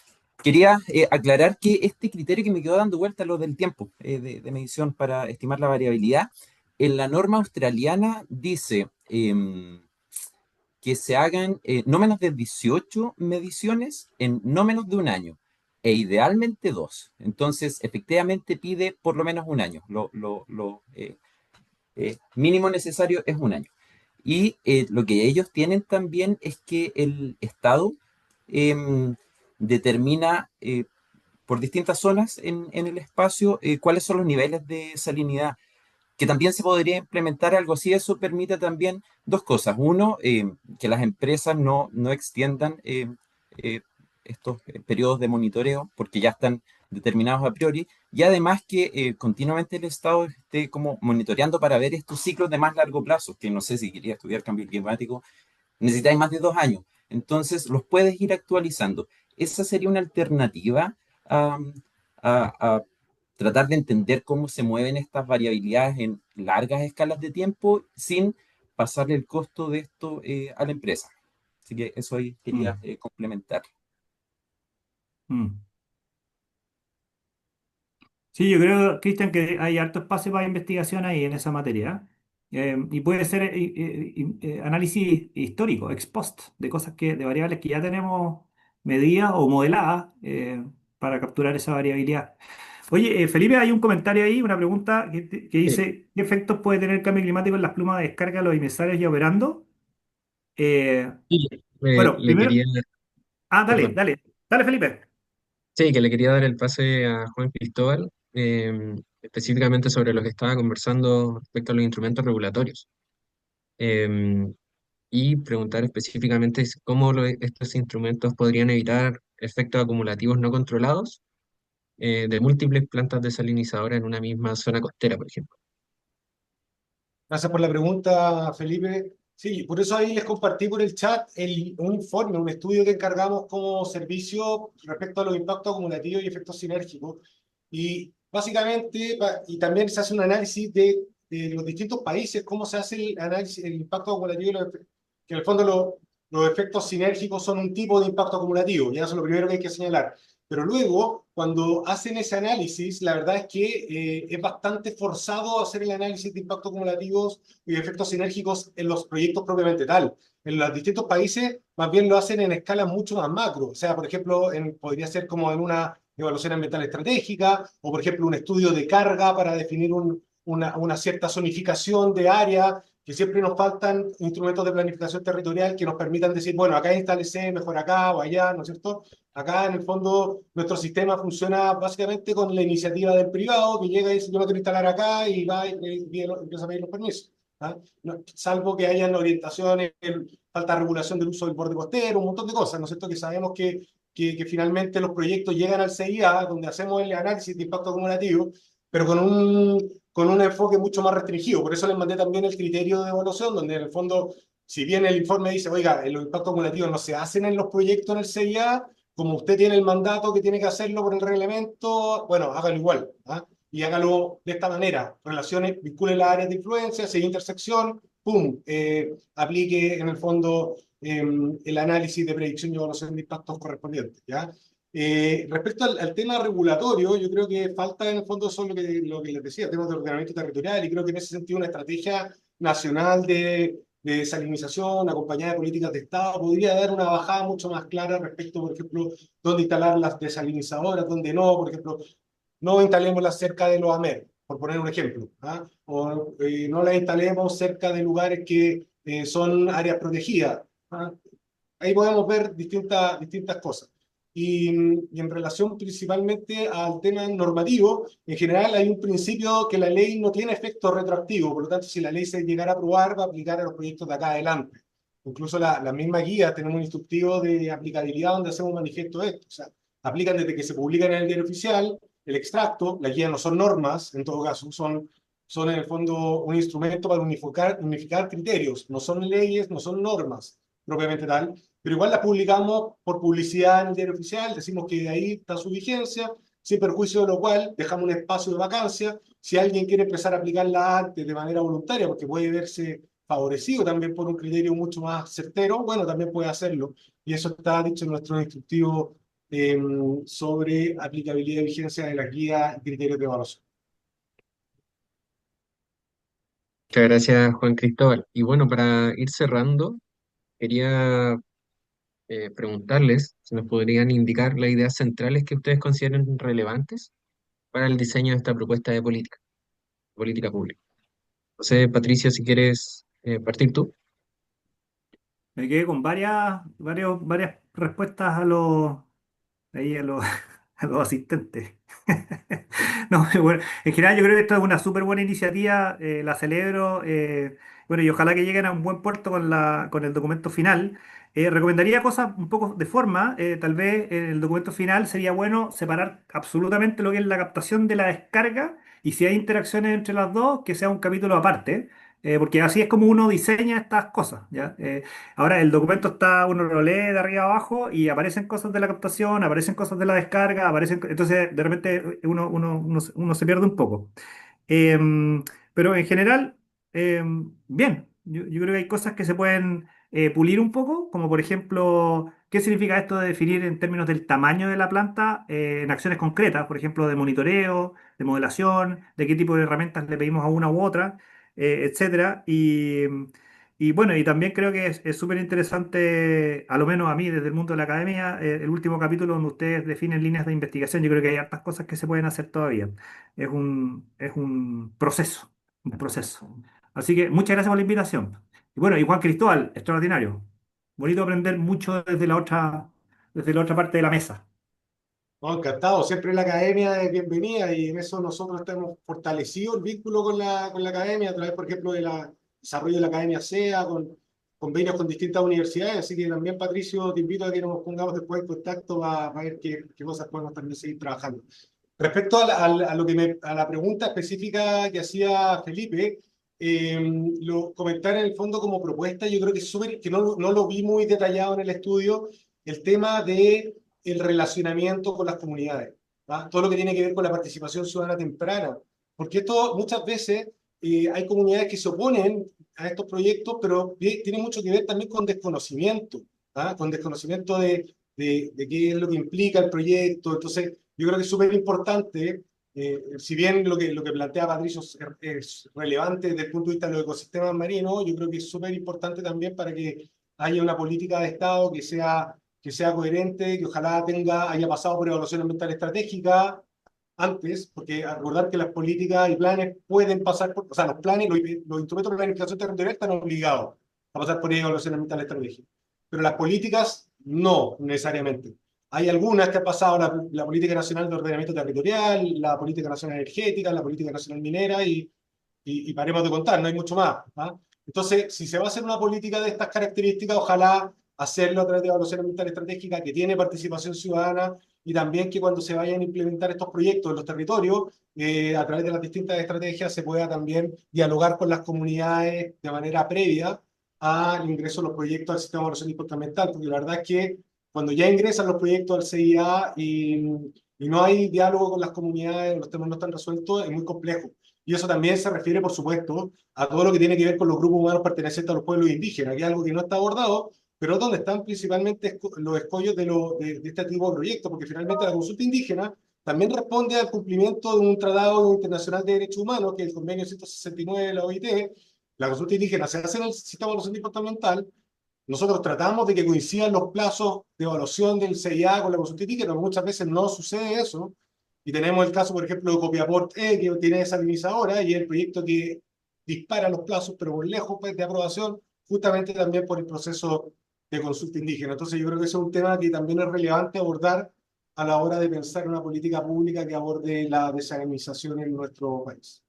Quería aclarar que este criterio que me quedó dando vuelta, lo del tiempo de medición para estimar la variabilidad, en la norma australiana dice que se hagan no menos de 18 mediciones en no menos de un año, e idealmente dos. Entonces, efectivamente pide por lo menos un año. Lo mínimo necesario es un año. Y lo que ellos tienen también es que el Estado em, determina por distintas zonas en el espacio cuáles son los niveles de salinidad, que también se podría implementar algo así. Eso permite también dos cosas. Uno, que las empresas no extiendan eh, estos periodos de monitoreo porque ya están determinados a priori, y además que continuamente el Estado esté como monitoreando para ver estos ciclos de más largo plazo, que no sé si quería estudiar cambio climático, necesitáis más de 2 años, entonces los puedes ir actualizando. Esa sería una alternativa a, a tratar de entender cómo se mueven estas variabilidades en largas escalas de tiempo sin pasarle el costo de esto a la empresa. Así que eso ahí quería Mm, complementar. mm. Sí, yo creo, Cristian, que hay harto espacio para investigación ahí en esa materia. Y puede ser análisis histórico, ex post, de variables que ya tenemos medidas o modeladas para capturar esa variabilidad. Oye, Felipe, hay un comentario ahí, una pregunta que Sí, dice, ¿qué efectos puede tener el cambio climático en las plumas de descarga de los emisarios ya operando? Eh, y bueno, le primero, quería, dale, perdón, dale, dale, Felipe. sí, que le quería dar el pase a Juan Cristóbal, específicamente sobre lo que estaba conversando respecto a los instrumentos regulatorios. Em, y preguntar específicamente cómo estos instrumentos podrían evitar efectos acumulativos no controlados de múltiples plantas desalinizadoras en una misma zona costera, por ejemplo. Gracias por la pregunta, Felipe. Sí, por eso ahí les compartí por el chat un informe, un estudio que encargamos como servicio respecto a los impactos acumulativos y efectos sinérgicos. Y básicamente, y también se hace un análisis de los distintos países, cómo se hace el análisis, el impacto acumulativo y los efectos. que en el fondo los efectos sinérgicos son un tipo de impacto acumulativo, y eso es lo primero que hay que señalar. Pero luego, cuando hacen ese análisis, la verdad es que es bastante forzado hacer el análisis de impactos acumulativos y efectos sinérgicos en los proyectos propiamente tal. En los distintos países, más bien lo hacen en escalas mucho más macro. O sea, por ejemplo, podría ser como en una evaluación ambiental estratégica, o por ejemplo, un estudio de carga para definir una cierta zonificación de área, que siempre nos faltan instrumentos de planificación territorial que nos permitan decir, bueno, acá instálese mejor acá o allá, ¿no es cierto? Acá, en el fondo, nuestro sistema funciona básicamente con la iniciativa del privado que llega y dice, yo me quiero instalar acá y va y empieza a pedir los permisos. ¿Ah? No, salvo que hayan orientaciones, falta de regulación del uso del borde costero, un montón de cosas, ¿no es cierto? Que sabemos que finalmente los proyectos llegan al CIA, donde hacemos el análisis de impacto acumulativo, pero con un enfoque mucho más restringido. Por eso les mandé también el criterio de evaluación, donde en el fondo, si bien el informe dice, oiga, los impactos acumulativos no se hacen en los proyectos en el CIA, como usted tiene el mandato que tiene que hacerlo por el reglamento, bueno, hágalo igual. ¿Ah? Y hágalo de esta manera. Relaciones, vincule las áreas de influencia, si hay intersección, pum, aplique en el fondo el análisis de predicción y evaluación de impactos correspondientes. ¿Ya? Respecto al tema regulatorio, yo creo que falta en el fondo eso lo que les decía, temas de ordenamiento territorial, y creo que en ese sentido una estrategia nacional de desalinización, acompañada de políticas de Estado, podría dar una bajada mucho más clara respecto, por ejemplo, dónde instalar las desalinizadoras, dónde no, por ejemplo, no instalémoslas cerca de los AMER, por poner un ejemplo, ¿ah? O no las instalemos cerca de lugares que son áreas protegidas. ¿Ah? Ahí podemos ver distintas cosas. Y en relación principalmente al tema normativo, en general hay un principio que la ley no tiene efecto retroactivo, por lo tanto, si la ley se llegara a aprobar, va a aplicar a los proyectos de acá adelante. Incluso la misma guía, tenemos un instructivo de aplicabilidad donde hacemos un manifiesto de esto. O sea, aplican desde que se publican en el diario oficial, el extracto, la guía no son normas, en todo caso, son en el fondo un instrumento para unificar criterios, no son leyes, no son normas propiamente tal, pero igual las publicamos por publicidad en el diario oficial, decimos que ahí está su vigencia, sin perjuicio de lo cual dejamos un espacio de vacancia, si alguien quiere empezar a aplicarla antes de manera voluntaria, porque puede verse favorecido también por un criterio mucho más certero, bueno, también puede hacerlo, y eso está dicho en nuestro instructivo sobre aplicabilidad y vigencia de las guías y criterios de evaluación. Muchas gracias, Juan Cristóbal. Y bueno, para ir cerrando, quería preguntarles si nos podrían indicar las ideas centrales que ustedes consideren relevantes para el diseño de esta propuesta de política pública. No sé, Patricio, si quieres partir tú. Me quedé con varias respuestas ahí a los, a los asistentes. No, bueno, en general yo creo que esto es una súper buena iniciativa, la celebro, bueno, y ojalá que lleguen a un buen puerto con el documento final. Recomendaría cosas un poco de forma, tal vez en el documento final sería bueno separar absolutamente lo que es la captación de la descarga y si hay interacciones entre las dos, que sea un capítulo aparte. Porque así es como uno diseña estas cosas, ¿ya? Ahora el documento uno lo lee de arriba abajo y aparecen cosas de la captación, aparecen cosas de la descarga, entonces de repente uno se pierde un poco. Pero en general, bien, yo creo que hay cosas que se pueden pulir un poco, como por ejemplo, ¿qué significa esto de definir en términos del tamaño de la planta en acciones concretas, por ejemplo, de monitoreo, de modelación, de qué tipo de herramientas le pedimos a una u otra, etcétera? Y bueno, y también creo que es súper interesante, a lo menos a mí, desde el mundo de la academia, el último capítulo donde ustedes definen líneas de investigación. Yo creo que hay hartas cosas que se pueden hacer todavía. Es un proceso, un proceso. Así que muchas gracias por la invitación. Y bueno, y Juan Cristóbal, extraordinario. Bonito aprender mucho desde la otra parte de la mesa. No, encantado, siempre la academia es bienvenida y en eso nosotros tenemos fortalecido el vínculo con la academia a través, por ejemplo, del desarrollo de la Academia SEA, con convenios con distintas universidades, así que también, Patricio, te invito a que nos pongamos después en contacto para ver qué cosas podemos también seguir trabajando. Respecto a lo a la pregunta específica que hacía Felipe, comentar en el fondo como propuesta, yo creo que es súper, que no lo vi muy detallado en el estudio, el tema de el relacionamiento con las comunidades, ¿va? Todo lo que tiene que ver con la participación ciudadana temprana, porque esto muchas veces hay comunidades que se oponen a estos proyectos, pero tiene mucho que ver también con desconocimiento, ¿ah? Con desconocimiento de qué es lo que implica el proyecto. Entonces, yo creo que es súper importante, si bien lo que plantea Patricio es relevante desde el punto de vista de los ecosistemas marinos, yo creo que es súper importante también para que haya una política de Estado que sea coherente, que ojalá haya pasado por evaluación ambiental estratégica antes, porque a recordar que las políticas y planes pueden pasar por, o sea, los planes, los instrumentos de planificación territorial están obligados a pasar por evaluación ambiental estratégica, pero las políticas no necesariamente. Hay algunas que ha pasado la Política Nacional de Ordenamiento Territorial, la Política Nacional Energética, la Política Nacional Minera y paremos de contar, no hay mucho más. ¿Ah? Entonces, si se va a hacer una política de estas características, ojalá hacerlo a través de evaluación ambiental estratégica que tiene participación ciudadana y también que cuando se vayan a implementar estos proyectos en los territorios, a través de las distintas estrategias se pueda también dialogar con las comunidades de manera previa al ingreso de los proyectos al sistema de evaluación de impacto ambiental, porque la verdad es que cuando ya ingresan los proyectos al CIA y no hay diálogo con las comunidades, los temas no están resueltos, es muy complejo. Y eso también se refiere, por supuesto, a todo lo que tiene que ver con los grupos humanos pertenecientes a los pueblos indígenas, que es algo que no está abordado, pero es donde están principalmente los escollos de este tipo de proyectos, porque finalmente la consulta indígena también responde al cumplimiento de un tratado internacional de derechos humanos, que es el convenio 169 de la OIT. La consulta indígena se hace en el sistema de evaluación de impacto ambiental. Nosotros tratamos de que coincidan los plazos de evaluación del CIA con la consulta indígena, pero muchas veces no sucede eso. Y tenemos el caso, por ejemplo, de Copiaport E, que tiene desalinizadora y es el proyecto que dispara los plazos, pero por lejos pues, de aprobación, justamente también por el proceso de consulta indígena. Entonces yo creo que ese es un tema que también es relevante abordar a la hora de pensar una política pública que aborde la desalinización en nuestro país.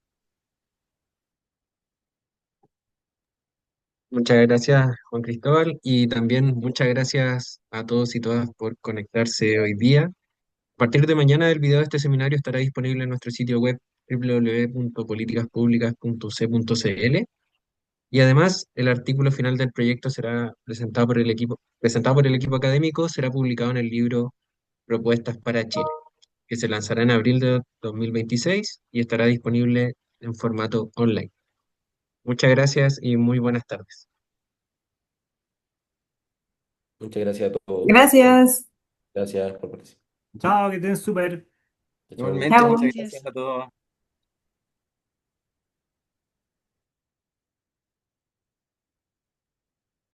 Muchas gracias, Juan Cristóbal, y también muchas gracias a todos y todas por conectarse hoy día. A partir de mañana el video de este seminario estará disponible en nuestro sitio web www.politicaspublicas.c.cl y además el artículo final del proyecto será presentado por el equipo académico, será publicado en el libro Propuestas para Chile, que se lanzará en abril de 2026 y estará disponible en formato online. Muchas gracias y muy buenas tardes. Muchas gracias a todos. Gracias. Gracias por participar. Chao, que estén súper. Chao, chao. Igualmente, Chao. muchas Gracias. gracias a todos.